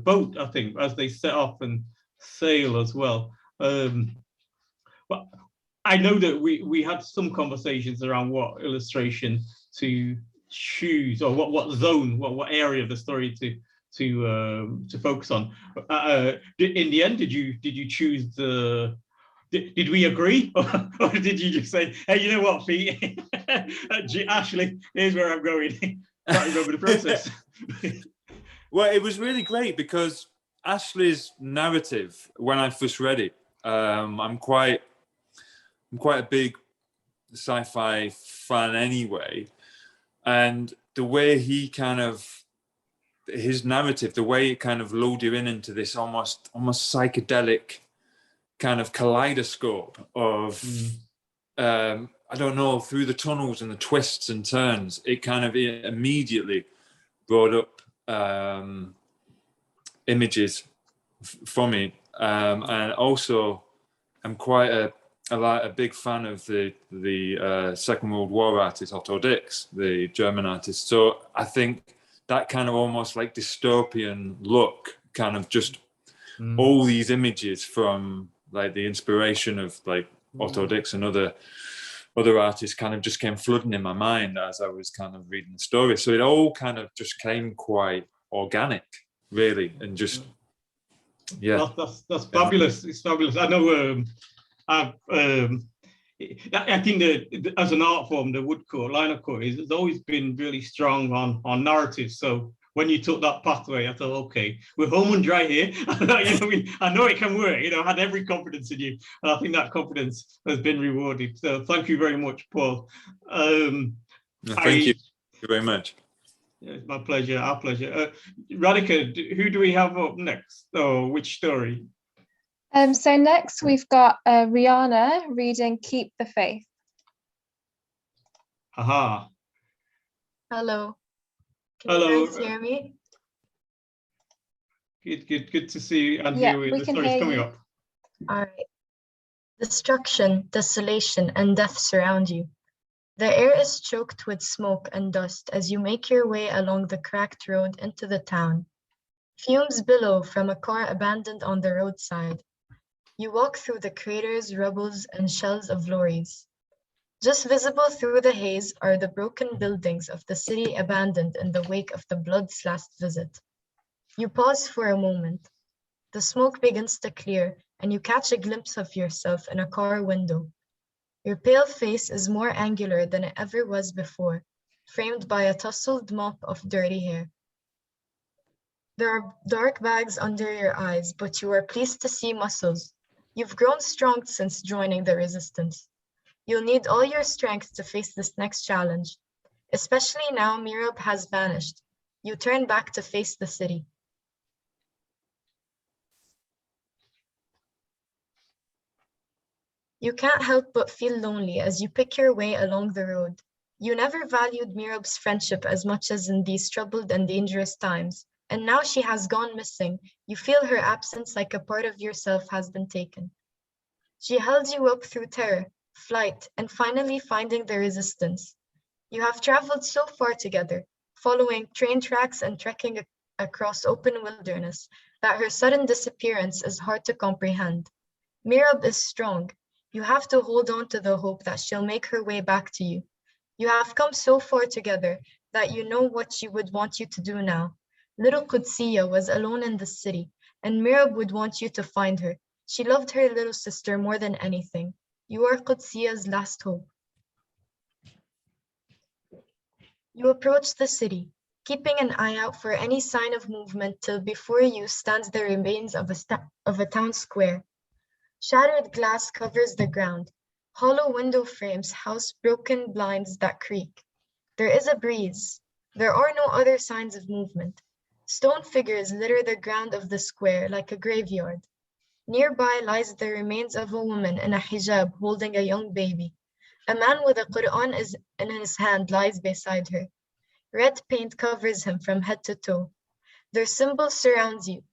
boat, I think, as they set off and sail as well. But I know that we had some conversations around what illustration to choose, or what zone, what area of the story to focus on. In the end, did you choose the? Did we agree, or did you just say, "Hey, you know what, Pete? Ashley, here's where I'm going." Can't remember the process. Well, it was really great because Ashley's narrative, when I first read it, I'm quite a big sci-fi fan anyway, and the way he kind of, his narrative, the way it kind of lulled you into this almost psychedelic kind of kaleidoscope of I don't know, through the tunnels and the twists and turns, it kind of immediately brought up images for me, and also I'm quite a big fan of the Second World War artist Otto Dix, the German artist. So I think that kind of almost like dystopian look kind of just all these images from like the inspiration of like Otto Dix and other artists kind of just came flooding in my mind as I was kind of reading the story. So it all kind of just came quite organic, really, and just that's fabulous. It's fabulous. I know. I think that as an art form, the woodcut, lino cut, has always been really strong on narrative. So when you took that pathway, I thought, okay, we're home and dry here. I know it can work. I had every confidence in you, and I think that confidence has been rewarded. So thank you very much, Paul. Thank you very much. It's my pleasure. Our pleasure. Radhika, who do we have up next? Oh, which story? So next we've got Rihanna reading "Keep the Faith." Haha. Hello. Can Hello. you guys hear me? Good to see you and Yeah, hear you. we The can story's hear coming you. up. All right. Destruction, desolation, and death surround you. The air is choked with smoke and dust as you make your way along the cracked road into the town. Fumes billow from a car abandoned on the roadside. You walk through the craters, rubbles, and shells of lorries. Just visible through the haze are the broken buildings of the city abandoned in the wake of the Blood's last visit. You pause for a moment. The smoke begins to clear, and you catch a glimpse of yourself in a car window. Your pale face is more angular than it ever was before, framed by a tousled mop of dirty hair. There are dark bags under your eyes, but you are pleased to see muscles. You've grown strong since joining the resistance. You'll need all your strength to face this next challenge. Especially now Mirab has vanished. You turn back to face the city. You can't help but feel lonely as you pick your way along the road. You never valued Mirab's friendship as much as in these troubled and dangerous times, and now she has gone missing. You feel her absence like a part of yourself has been taken. She held you up through terror, flight, and finally finding the resistance. You have traveled so far together, following train tracks and trekking across open wilderness, that her sudden disappearance is hard to comprehend. Mirab is strong. You have to hold on to the hope that she'll make her way back to you. You have come so far together that you know what she would want you to do now. Little Qudsiya was alone in the city, and Mirab would want you to find her. She loved her little sister more than anything. You are Qudsiya's last hope. You approach the city, keeping an eye out for any sign of movement till before you stands the remains of a town square. Shattered glass covers the ground. Hollow window frames house broken blinds that creak. There is a breeze. There are no other signs of movement. Stone figures litter the ground of the square like a graveyard. Nearby lies the remains of a woman in a hijab holding a young baby. A man with a Quran in his hand lies beside her. Red paint covers him from head to toe. Their symbol surrounds you.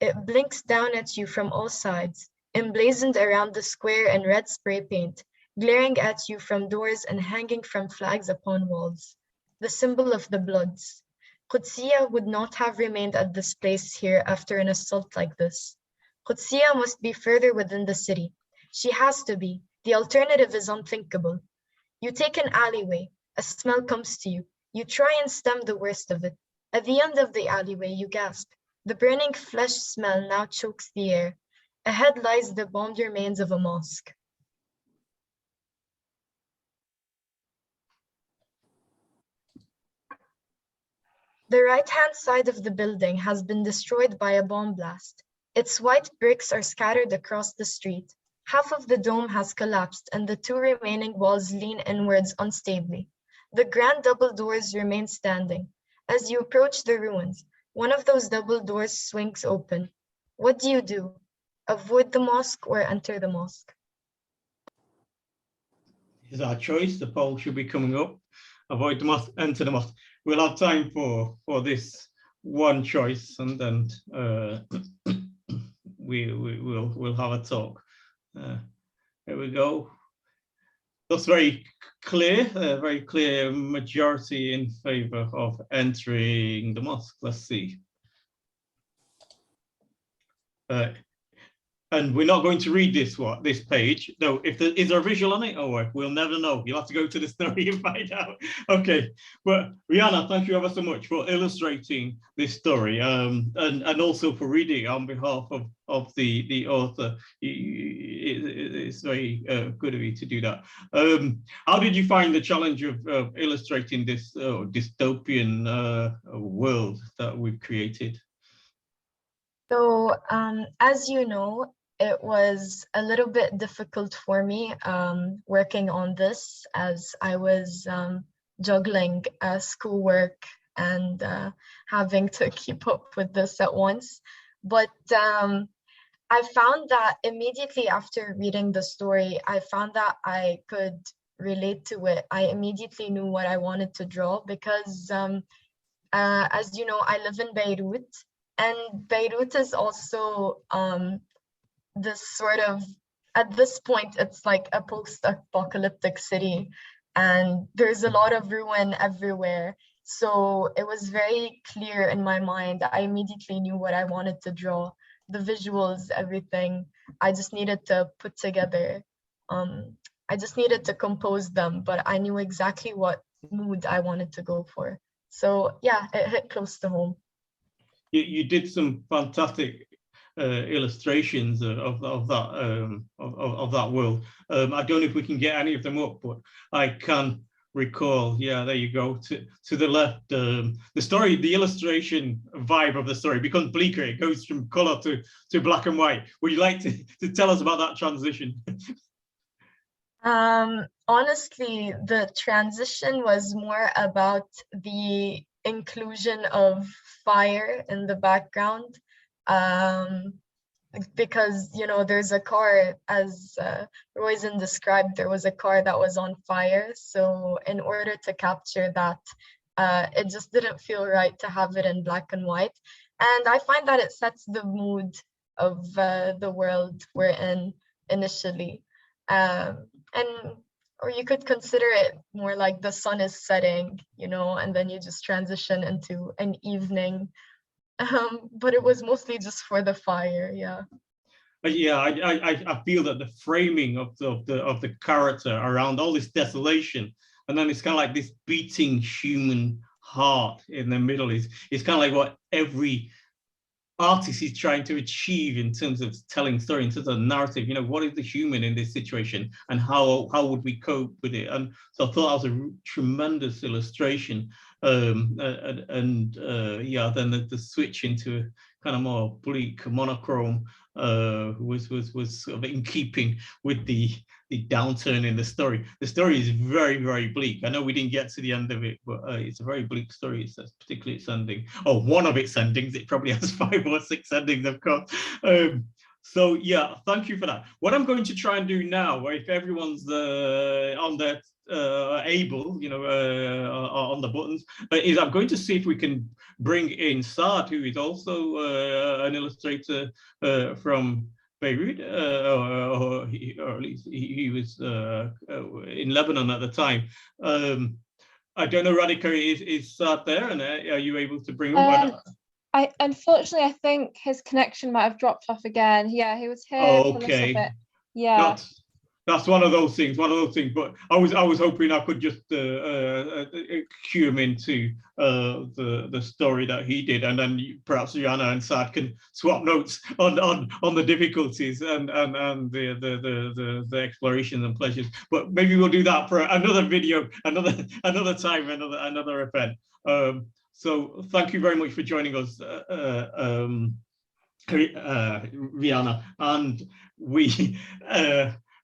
It blinks down at you from all sides, emblazoned around the square in red spray paint, glaring at you from doors and hanging from flags upon walls. The symbol of the Bloods. Qudsiya would not have remained at this place here after an assault like this. Qudsiya must be further within the city. She has to be. The alternative is unthinkable. You take an alleyway. A smell comes to you. You try and stem the worst of it. At the end of the alleyway, you gasp. The burning flesh smell now chokes the air. Ahead lies the bombed remains of a mosque. The right-hand side of the building has been destroyed by a bomb blast. Its white bricks are scattered across the street. Half of the dome has collapsed and the two remaining walls lean inwards unstably. The grand double doors remain standing. As you approach the ruins, one of those double doors swings open. What do? Avoid the mosque or enter the mosque? Is our choice. The poll should be coming up. Avoid the mosque, enter the mosque. We'll have time for this one choice, and then we'll have a talk. Here we go. That's very clear majority in favor of entering the mosque. Let's see. And we're not going to read this page. No, is there a visual on it? Oh, we'll never know. You'll have to go to the story and find out. Okay, but Rihanna, thank you ever so much for illustrating this story, and also for reading on behalf of the author. It's very good of you to do that. How did you find the challenge of illustrating this dystopian world that we've created? So, as you know, it was a little bit difficult for me working on this, as I was juggling schoolwork and having to keep up with this at once. But I found that immediately after reading the story, I found that I could relate to it. I immediately knew what I wanted to draw because, as you know, I live in Beirut, and Beirut is also this sort of, at this point, it's like a post-apocalyptic city, and there's a lot of ruin everywhere. So it was very clear in my mind. I immediately knew what I wanted to draw, the visuals, everything. I just needed to put together. I just needed to compose them, but I knew exactly what mood I wanted to go for. So yeah, it hit close to home. You did some fantastic illustrations of that world. I don't know if we can get any of them up, but I can recall. Yeah, there you go. To the left, the story, the illustration vibe of the story becomes bleaker. It goes from color to black and white. Would you like to tell us about that transition? Honestly, the transition was more about the inclusion of fire in the background, because, you know, there's a car, as Roisin described, there was a car that was on fire. So in order to capture that, it just didn't feel right to have it in black and white. And I find that it sets the mood of the world we're in initially. Or you could consider it more like the sun is setting, you know, and then you just transition into an evening. But it was mostly just for the fire, yeah. Yeah, I feel that the framing of the character around all this desolation, and then it's kind of like this beating human heart in the middle is kind of like what every artist is trying to achieve in terms of telling story, in terms of narrative. You know, what is the human in this situation, and how would we cope with it? And so I thought that was a tremendous illustration. Yeah, then the switch into a kind of more bleak monochrome was sort of in keeping with the downturn in the story. The story is very, very bleak. I know we didn't get to the end of it, but it's a very bleak story. It's particularly its ending, or one of its endings. It probably has 5 or 6 endings, of course. So yeah, thank you for that. What I'm going to try and do now, if everyone's on their able, you know, on the buttons, is I'm going to see if we can bring in Saad, who is also an illustrator from Beirut, or at least he was in Lebanon at the time. I don't know, Radhika, is Saad there, and are you able to bring him? Unfortunately, I think his connection might have dropped off again. Yeah, he was here for a little bit. Yeah. That's one of those things. But I was hoping I could just cue him into the story that he did, and then perhaps Rihanna and Saad can swap notes on the difficulties and the explorations and pleasures. But maybe we'll do that for another video, another time, another event. So thank you very much for joining us, Rihanna, and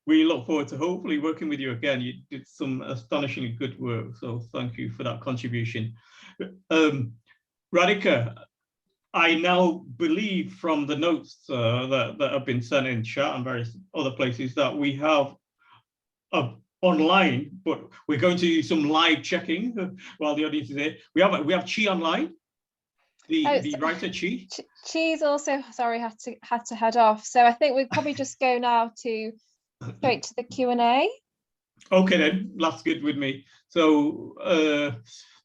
we look forward to hopefully working with you again. You did some astonishingly good work, so thank you for that contribution. Radhika, I now believe from the notes that have been sent in chat and various other places that we have online, but we're going to do some live checking while the audience is here. We have Chi online, the writer Chi. Chi's also, sorry, had to head off. So I think we'd probably just go now straight to the Q&A. Okay then, that's good with me. So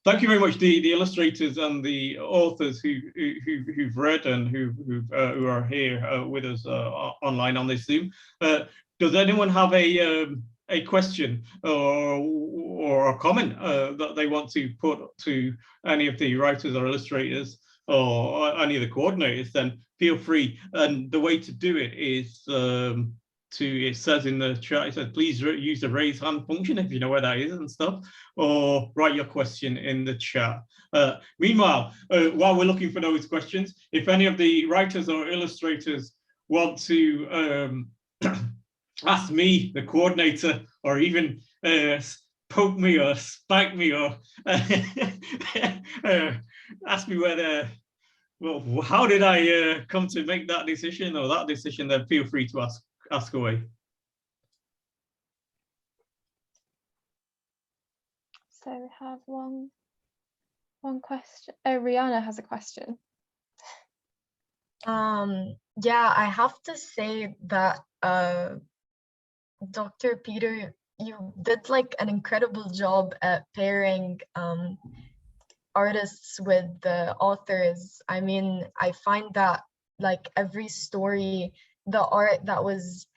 thank you very much, the illustrators and the authors who've read and who are here with us online on this Zoom. Does anyone have a question or a comment that they want to put to any of the writers or illustrators or any of the coordinators? Then feel free. And the way to do it is it says in the chat, it says, please use the raise hand function if you know where that is and stuff, or write your question in the chat. Meanwhile, while we're looking for those questions, if any of the writers or illustrators want to ask me, the coordinator, or even poke me or spike me or ask me whether, well, how did I come to make that decision or that decision, then feel free to ask away. So we have one question. Oh, Rihanna has a question. Yeah, I have to say that Dr. Peter, you did like an incredible job at pairing artists with the authors. I mean, I find that like every story, the art that was,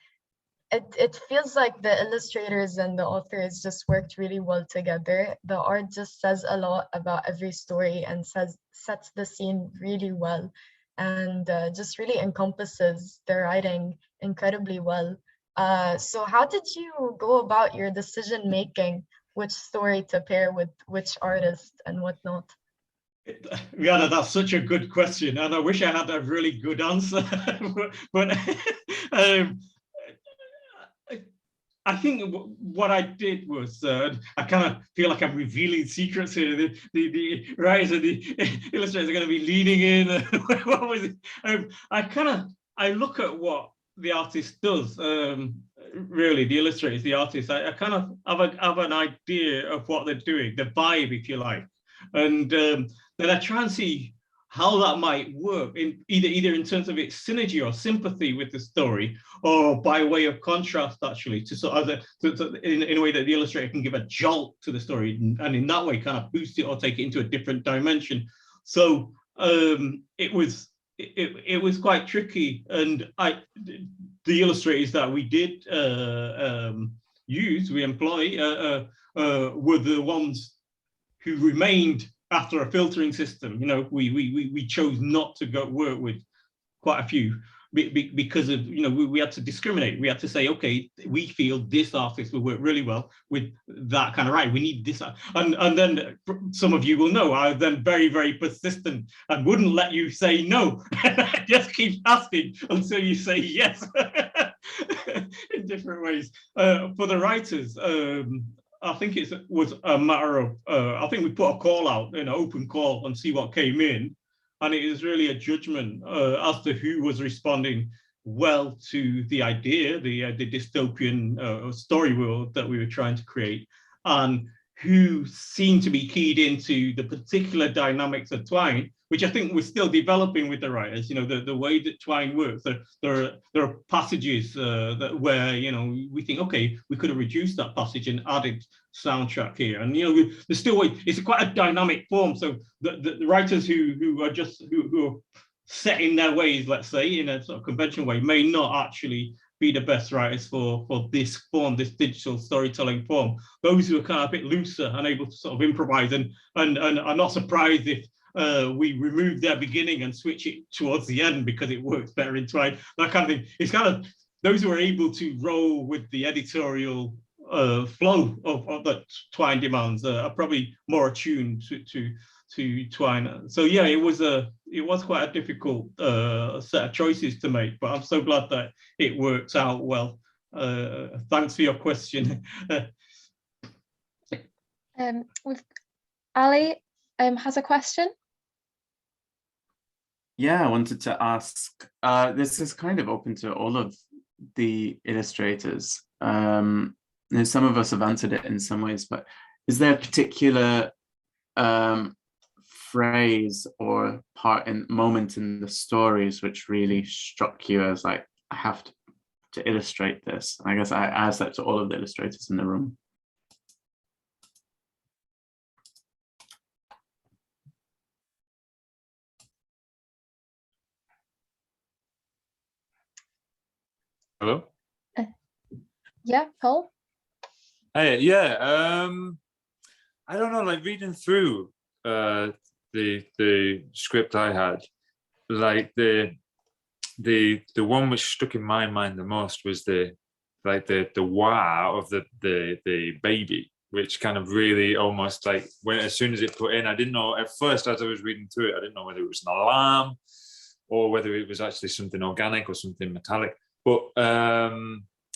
it feels like the illustrators and the authors just worked really well together. The art just says a lot about every story and sets the scene really well, and just really encompasses the writing incredibly well. So how did you go about your decision making, which story to pair with which artist and whatnot? Yeah, that's such a good question, and I wish I had a really good answer. but I think what I did was, I kind of feel like I'm revealing secrets here. The writers and the illustrators are going to be leaning in. What was it? I look at what the artist does. Really, the illustrators, the artists. I kind of have an idea of what they're doing, the vibe, if you like, and then I try and see how that might work in either in terms of its synergy or sympathy with the story, or by way of contrast, actually, to sort of in a way that the illustrator can give a jolt to the story, and in that way kind of boost it or take it into a different dimension. So it was quite tricky, and the illustrators that we did we employ were the ones who remained after a filtering system. You know, we chose not to go work with quite a few because of, you know, we had to discriminate. We had to say, okay, we feel this artist will work really well with that kind of writing. We need this, and then some of you will know I was then very, very persistent and wouldn't let you say no. Just keep asking until you say yes in different ways. For the writers, I think it was a matter of, I think we put a call out, an open call, and see what came in. And it is really a judgment as to who was responding well to the idea, the dystopian story world that we were trying to create, and who seemed to be keyed into the particular dynamics of Twine, which I think we're still developing with the writers. You know, the way that Twine works. There are passages where, you know, we think, okay, we could have reduced that passage and added soundtrack here, and, you know, there's still it's quite a dynamic form. So the writers who are set in their ways, let's say, in a sort of conventional way, may not actually be the best writers for this form, this digital storytelling form. Those who are kind of a bit looser and able to sort of improvise and are not surprised if we remove their beginning and switch it towards the end because it works better in Twine, that kind of thing. It's kind of those who are able to roll with the editorial flow of that Twine demands are probably more attuned to Twine. So yeah, it was quite a difficult set of choices to make, but I'm so glad that it worked out well. Thanks for your question. With Ali has a question. Yeah, I wanted to ask, this is kind of open to all of the illustrators. Some of us have answered it in some ways, but is there a particular phrase or moment in the stories which really struck you as like, I have to illustrate this? I guess I asked that to all of the illustrators in the room. Hello? Yeah, Paul? Hey, yeah, I don't know, like reading through the script I had, like the one which stuck in my mind the most was the wah of the baby, which kind of really almost like when as soon as it put in, I didn't know at first as I was reading through it, I didn't know whether it was an alarm or whether it was actually something organic or something metallic. But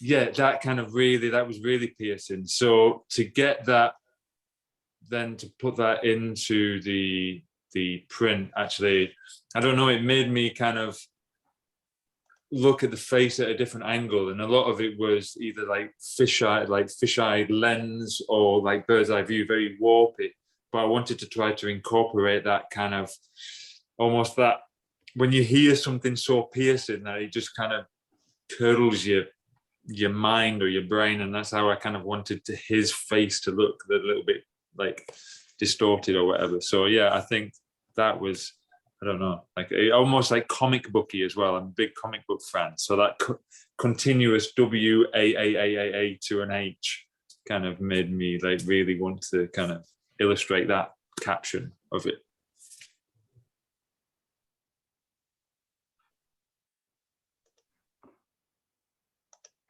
yeah, that kind of really, that was really piercing. So to get that, then to put that into the print, actually, I don't know, it made me kind of look at the face at a different angle, and a lot of it was either like fish-eyed lens or like bird's eye view, very warpy. But I wanted to try to incorporate that kind of almost that when you hear something so piercing that it just kind of curdles your mind or your brain, and that's how I kind of wanted his face to look a little bit like distorted or whatever. So yeah, I think that was, I don't know, like almost like comic booky as well. I'm a big comic book fan, so that continuous W-A-A-A-A to an H kind of made me like really want to kind of illustrate that caption of it.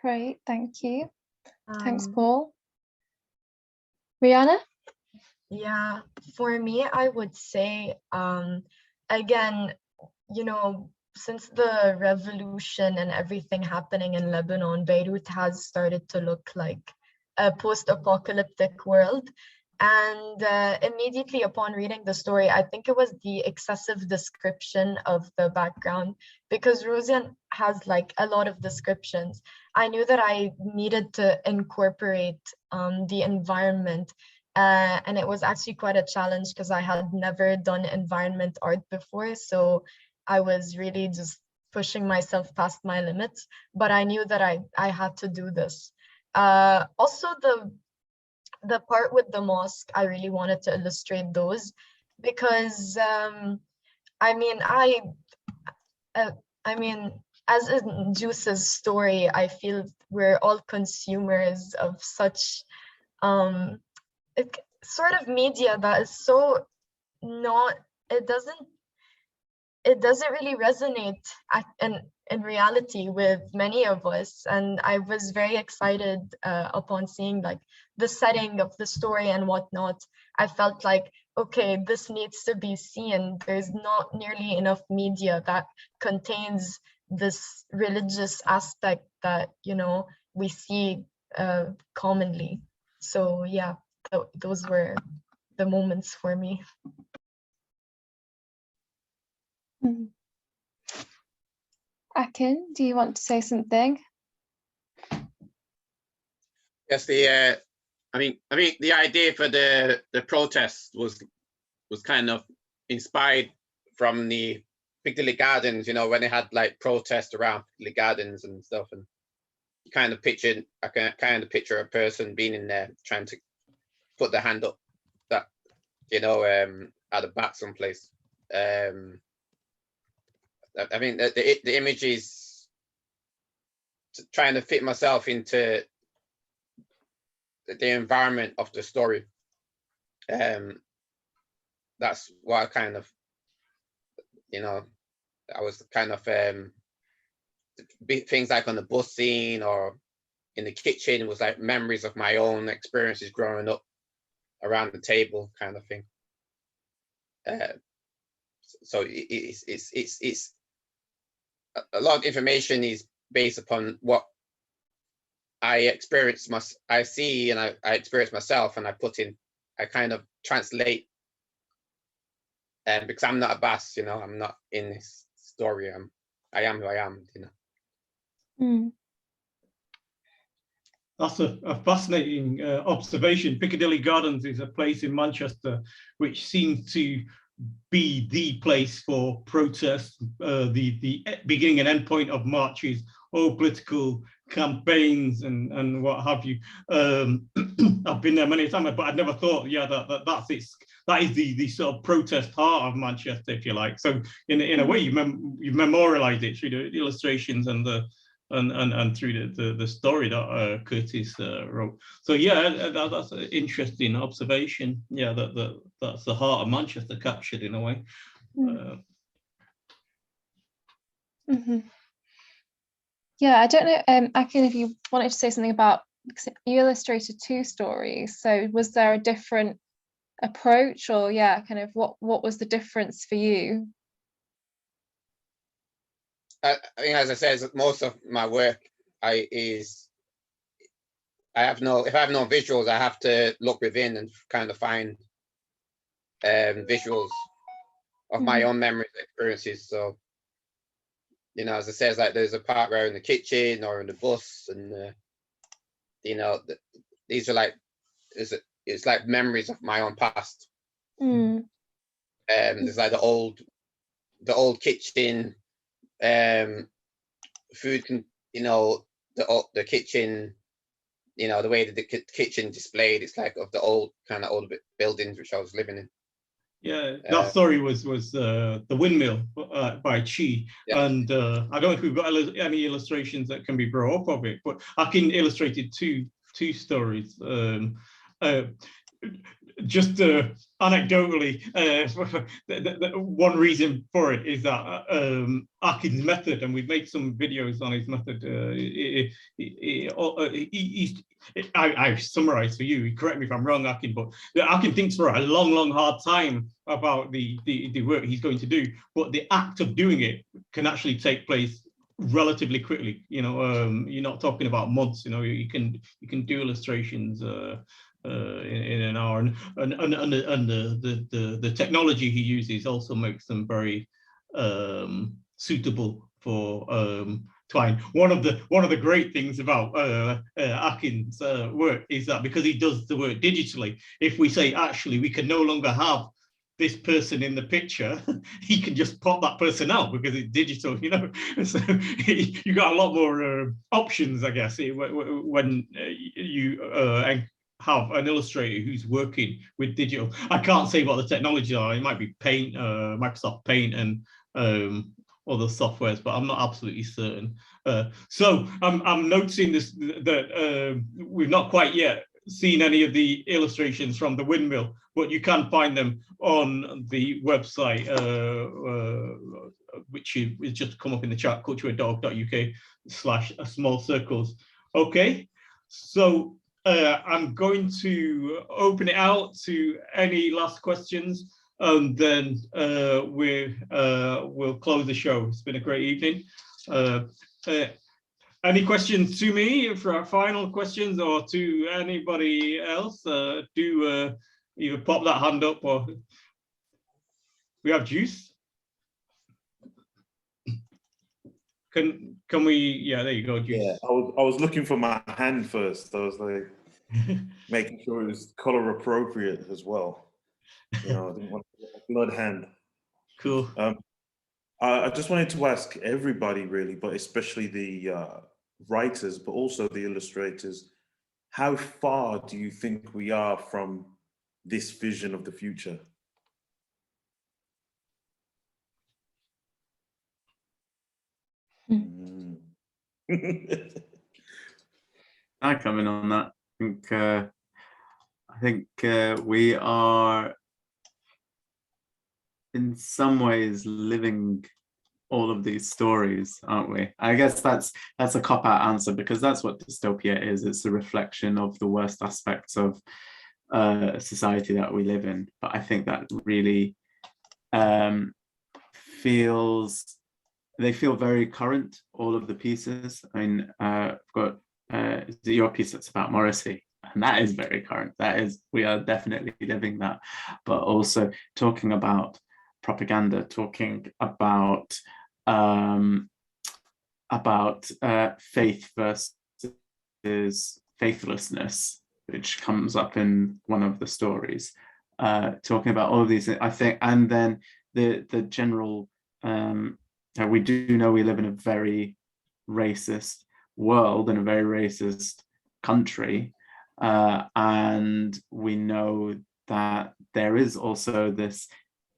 Great, thank you. Thanks, Paul. Rihanna? Yeah, for me, I would say, again, you know, since the revolution and everything happening in Lebanon, Beirut has started to look like a post-apocalyptic world. And immediately upon reading the story, I think it was the excessive description of the background, because Rosian has like a lot of descriptions. I knew that I needed to incorporate the environment, and it was actually quite a challenge because I had never done environment art before. So I was really just pushing myself past my limits, but I knew that I had to do this. Also, the part with the mosque, I really wanted to illustrate those because I mean, as in Juice's story, I feel we're all consumers of such sort of media that is so not, it doesn't really resonate in reality with many of us. And I was very excited upon seeing like the setting of the story and whatnot. I felt like, okay, this needs to be seen. There's not nearly enough media that contains this religious aspect that, you know, we see commonly. So yeah, those were the moments for me. Akin, do you want to say something? Yes, I mean the idea for the protest was kind of inspired from the Piccadilly Gardens, you know, when they had like protests around Piccadilly Gardens and stuff, and you kind of I can kind of picture a person being in there trying to put their hand up, that, you know, at the back someplace. I mean, the image is trying to fit myself into the environment of the story. That's what I kind of, you know, I was kind of things like on the bus scene or in the kitchen was like memories of my own experiences growing up around the table, kind of thing. So it's a lot of information is based upon what I experience, I see and I experience myself, and I put in, I kind of translate, because I'm not a Bass, you know, I'm not in this story. I am who I am, you know. That's a fascinating observation. Piccadilly Gardens is a place in Manchester which seems to be the place for protest, the beginning and end point of marches, all political campaigns and what have you. I've been there many times, but I'd never thought, yeah, that is the sort of protest heart of Manchester, if you like. So in a way, you memorialize it through the illustrations and the and through the story that Curtis wrote. So yeah, that's an interesting observation. Yeah, that's the heart of Manchester captured in a way. Yeah, I don't know, Akin, if you wanted to say something about, you illustrated 2 stories. So was there a different approach, or yeah, kind of what was the difference for you? I think, as I said, most of my work if I have no visuals, I have to look within and kind of find visuals of my own memories and experiences. So, you know, as I said, like there's a part where in the kitchen or in the bus, and you know, these are like, it's like memories of my own past. There's like the old kitchen, food can, you know, the kitchen, you know, the way that the kitchen displayed, it's like of the old buildings which I was living in. Yeah, that story was the windmill by Chi, yeah. And I don't know if we've got any illustrations that can be brought up of it, but Akin illustrated two stories. Just anecdotally, one reason for it is that Akin's method, and we've made some videos on his method. I summarise for you. Correct me if I'm wrong, Akin, but Akin thinks for a long, hard time about the work he's going to do, but the act of doing it can actually take place relatively quickly. You know, you're not talking about months. You know, you can do illustrations in an hour, and the technology he uses also makes them very suitable for Twine. One of the great things about Akin's work is that because he does the work digitally, if we say actually we can no longer have this person in the picture, he can just pop that person out because it's digital, you know. So you got a lot more options, I guess, when you have an illustrator who's working with digital. I can't say what the technology are. It might be Paint, Microsoft Paint, and other softwares, but I'm not absolutely certain. So I'm noticing this, that we've not quite yet seen any of the illustrations from the windmill, but you can find them on the website, which is just come up in the chat, cultureadog.uk/small circles. Okay, so I'm going to open it out to any last questions, and then we'll close the show. It's been a great evening. Any questions to me for our final questions, or to anybody else? Do either pop that hand up, or we have Juice. Can we? Yeah, there you go, Juice. Yeah, I was looking for my hand first. I was like making sure it was color appropriate as well. You know, I didn't want a blood hand. Cool. I just wanted to ask everybody really, but especially the writers, but also the illustrators, how far do you think we are from this vision of the future? I come in on that. I think we are in some ways living all of these stories, aren't we? I guess that's a cop-out answer, because that's what dystopia is. It's a reflection of the worst aspects of society that we live in. But I think that really they feel very current, all of the pieces. I mean, I've got your piece that's about Morrissey, and that is very current. We are definitely living that, but also talking about propaganda, talking about faith versus faithlessness, which comes up in one of the stories, talking about all of these, I think, and then the general, we do know we live in a very racist world, in a very racist country, and we know that there is also this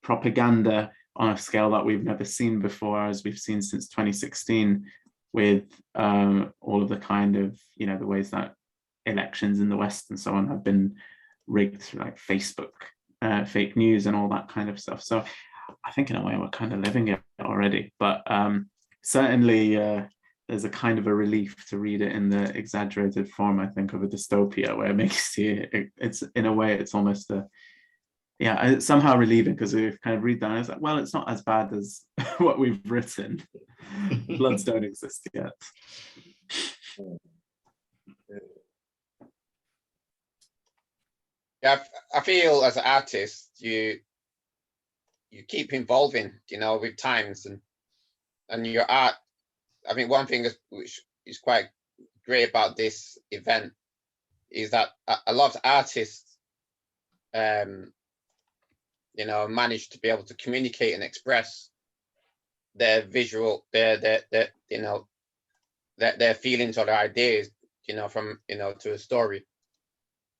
propaganda on a scale that we've never seen before, as we've seen since 2016, with all of the kind of, the ways that elections in the West and so on have been rigged through like Facebook, fake news and all that kind of stuff. So I think in a way we're kind of living it already, but certainly there's a kind of a relief to read it in the exaggerated form, I think, of a dystopia, where it makes you, it's in a way, it's almost it's somehow relieving, because we kind of read that and it's like, well, it's not as bad as what we've written. Bloods don't exist yet. Yeah, I feel as an artist, you keep evolving, with times, and your art. I mean, one thing which is quite great about this event is that a lot of artists, manage to be able to communicate and express their visual, their feelings or their ideas, from to a story.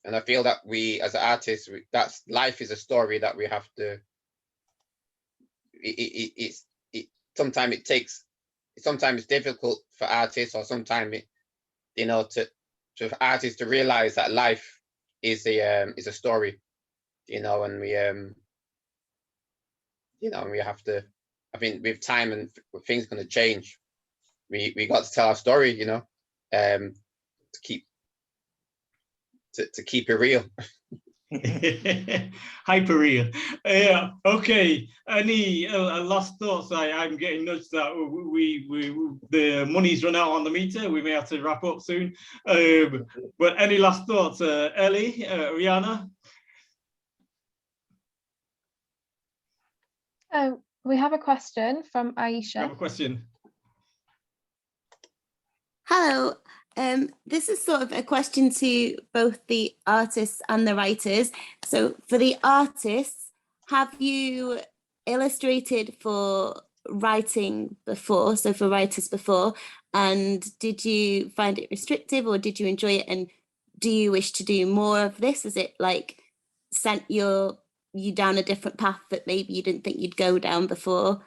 And I feel that we, as artists, that's life is a story that we have to. Sometimes it's difficult for artists, or sometimes for artists to realize that life is a story, and we we have to. I think with time and things going to change, we got to tell our story, to keep it real. Hyper real. Yeah. Okay. Any last thoughts? I'm getting nudged that we the money's run out on the meter. We may have to wrap up soon. But any last thoughts, Ellie, Rihanna? We have a question from Aisha. I have a question. Hello. This is sort of a question to both the artists and the writers. So for the artists, have you illustrated for writing before, so for writers before, and did you find it restrictive, or did you enjoy it, and do you wish to do more of this? Is it like sent you down a different path that maybe you didn't think you'd go down before?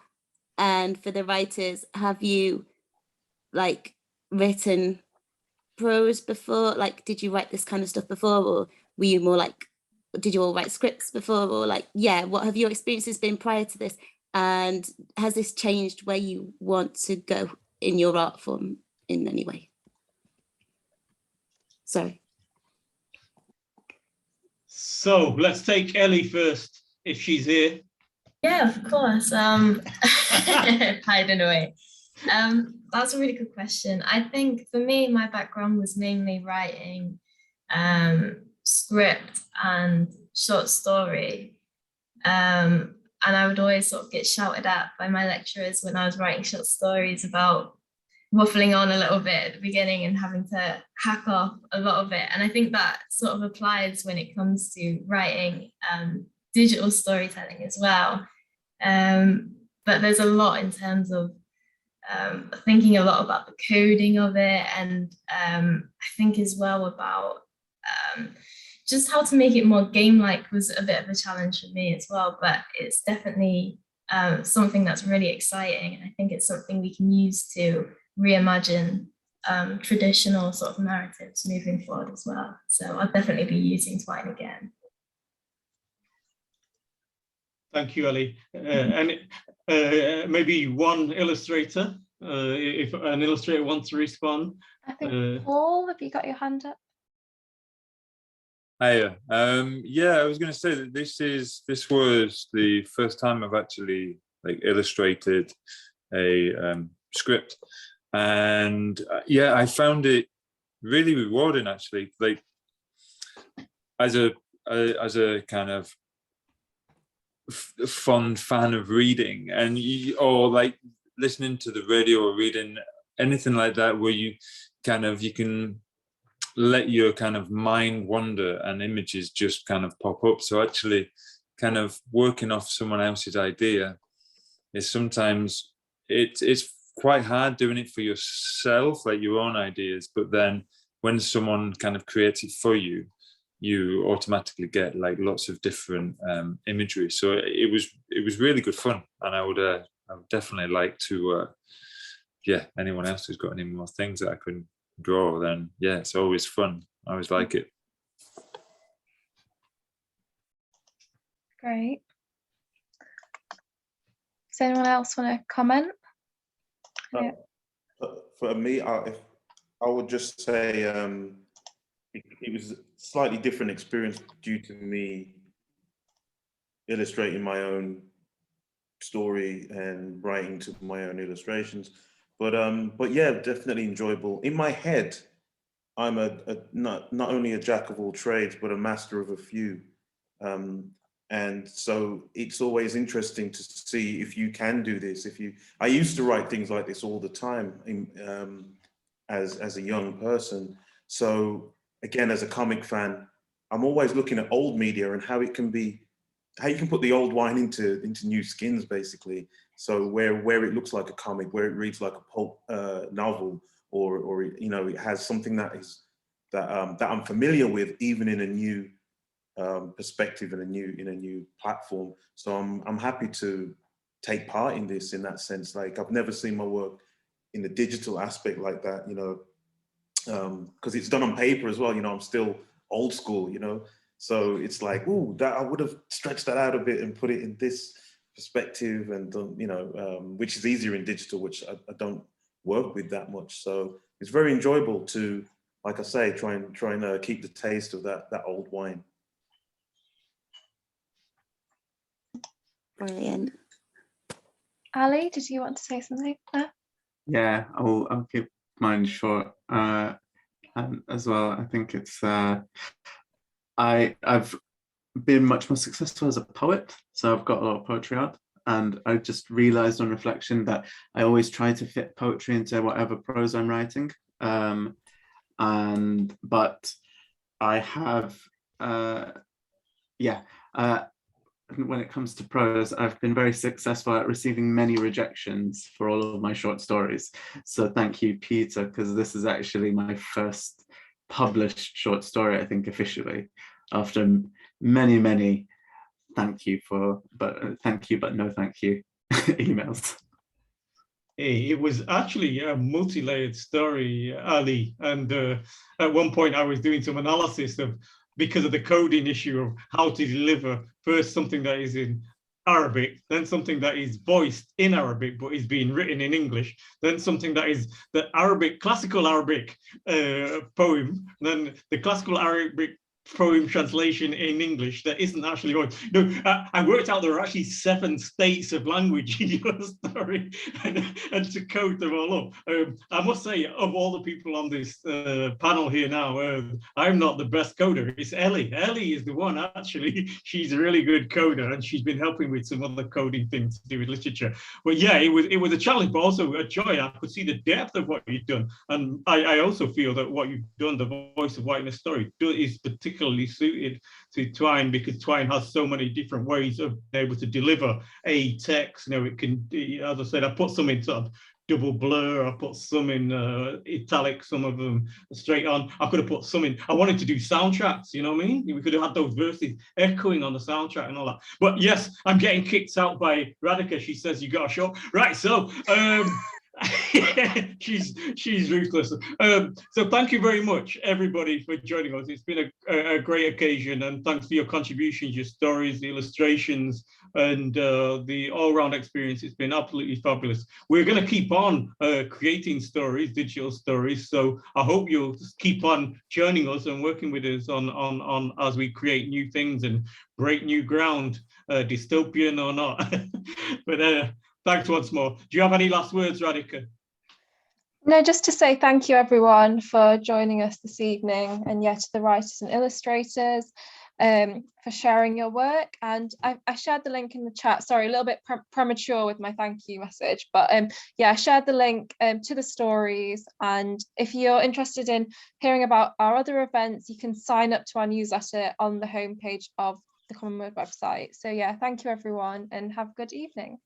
And for the writers, have you like written prose before? Like, did you write this kind of stuff before, or were you more like, did you all write scripts before, or like, what have your experiences been prior to this, and has this changed where you want to go in your art form in any way? Sorry. So let's take Ellie first, if she's here. Yeah, of course. Hiding away. That's a really good question. I think for me, my background was mainly writing script and short story. And I would always sort of get shouted at by my lecturers when I was writing short stories about waffling on a little bit at the beginning and having to hack off a lot of it. And I think that sort of applies when it comes to writing digital storytelling as well. But there's a lot in terms of thinking a lot about the coding of it, and I think as well about just how to make it more game-like was a bit of a challenge for me as well, but it's definitely something that's really exciting, and I think it's something we can use to reimagine traditional sort of narratives moving forward as well. So I'll definitely be using Twine again. Thank you, Ellie. And maybe one illustrator, if an illustrator wants to respond. I think Paul, have you got your hand up? Hiya. I was going to say that this was the first time I've actually like illustrated a script, and I found it really rewarding actually. Like as a kind of fond fan of reading, and or like listening to the radio or reading anything like that, where you can let your kind of mind wander and images just kind of pop up. So actually kind of working off someone else's idea is sometimes it's quite hard doing it for yourself, like your own ideas, but then when someone kind of creates it for you, you automatically get like lots of different imagery. So it was really good fun, and I would definitely like to yeah, anyone else who's got any more things that I can draw, then yeah, it's always fun. I always like it. Great. Does anyone else want to comment? Yeah. For me, I would just say it was a slightly different experience due to me illustrating my own story and writing to my own illustrations. But yeah, definitely enjoyable. In my head, I'm not only a jack of all trades, but a master of a few. And so it's always interesting to see if you can do this. I used to write things like this all the time as a young person. So again, as a comic fan, I'm always looking at old media and how you can put the old wine into new skins, basically. So where it looks like a comic, where it reads like a pulp novel, or it has something that I'm familiar with, even in a new perspective and in a new platform. So I'm happy to take part in this in that sense. Like, I've never seen my work in the digital aspect like that, because it's done on paper as well. I'm still old school, so it's like, ooh, that I would have stretched that out a bit and put it in this perspective, and which is easier in digital, which I don't work with that much. So it's very enjoyable to, like I say, try and keep the taste of that old wine. Brilliant. Ali, did you want to say something? Yeah, I'll keep mine short as well. I think it's I've been much more successful as a poet, so I've got a lot of poetry out, and I just realized on reflection that I always try to fit poetry into whatever prose I'm writing, but I have when it comes to prose, I've been very successful at receiving many rejections for all of my short stories. So thank you, Peter, because this is actually my first published short story, I think, officially, after many thank you but no thank you emails. It was actually a multi-layered story, Ali. And at one point I was doing some analysis because of the coding issue of how to deliver first something that is in Arabic, then something that is voiced in Arabic but is being written in English, then something that is the classical Arabic poem, then the classical Arabic poem translation in English that isn't actually voiced. I worked out there are actually 7 states of language in your story, and to code them all up. I must say, of all the people on this panel here now, I'm not the best coder. It's Ellie. Ellie is the one, actually. She's a really good coder, and she's been helping with some other coding things to do with literature. But yeah, it was a challenge, but also a joy. I could see the depth of what you've done. And I also feel that what you've done, the Voice of Whiteness story, is particularly suited to Twine, because Twine has so many different ways of being able to deliver a text. It can, as I said, I put some in sort of double blur, I put some in italic, some of them straight on. I could have put some in, I wanted to do soundtracks, you know what I mean? We could have had those verses echoing on the soundtrack and all that. But yes, I'm getting kicked out by Radhika. She says you got a show. Right, so she's ruthless. So thank you very much, everybody, for joining us. It's been a great occasion, and thanks for your contributions, your stories, the illustrations, and the all-round experience. It's been absolutely fabulous. We're going to keep on creating stories, digital stories. So I hope you'll keep on joining us and working with us on as we create new things and break new ground, dystopian or not. But thanks once more. Do you have any last words, Radhika? No, just to say thank you, everyone, for joining us this evening, and to the writers and illustrators for sharing your work. And I shared the link in the chat. Sorry, a little bit premature with my thank you message, but I shared the link to the stories. And if you're interested in hearing about our other events, you can sign up to our newsletter on the homepage of the Commonword website. So thank you, everyone, and have a good evening.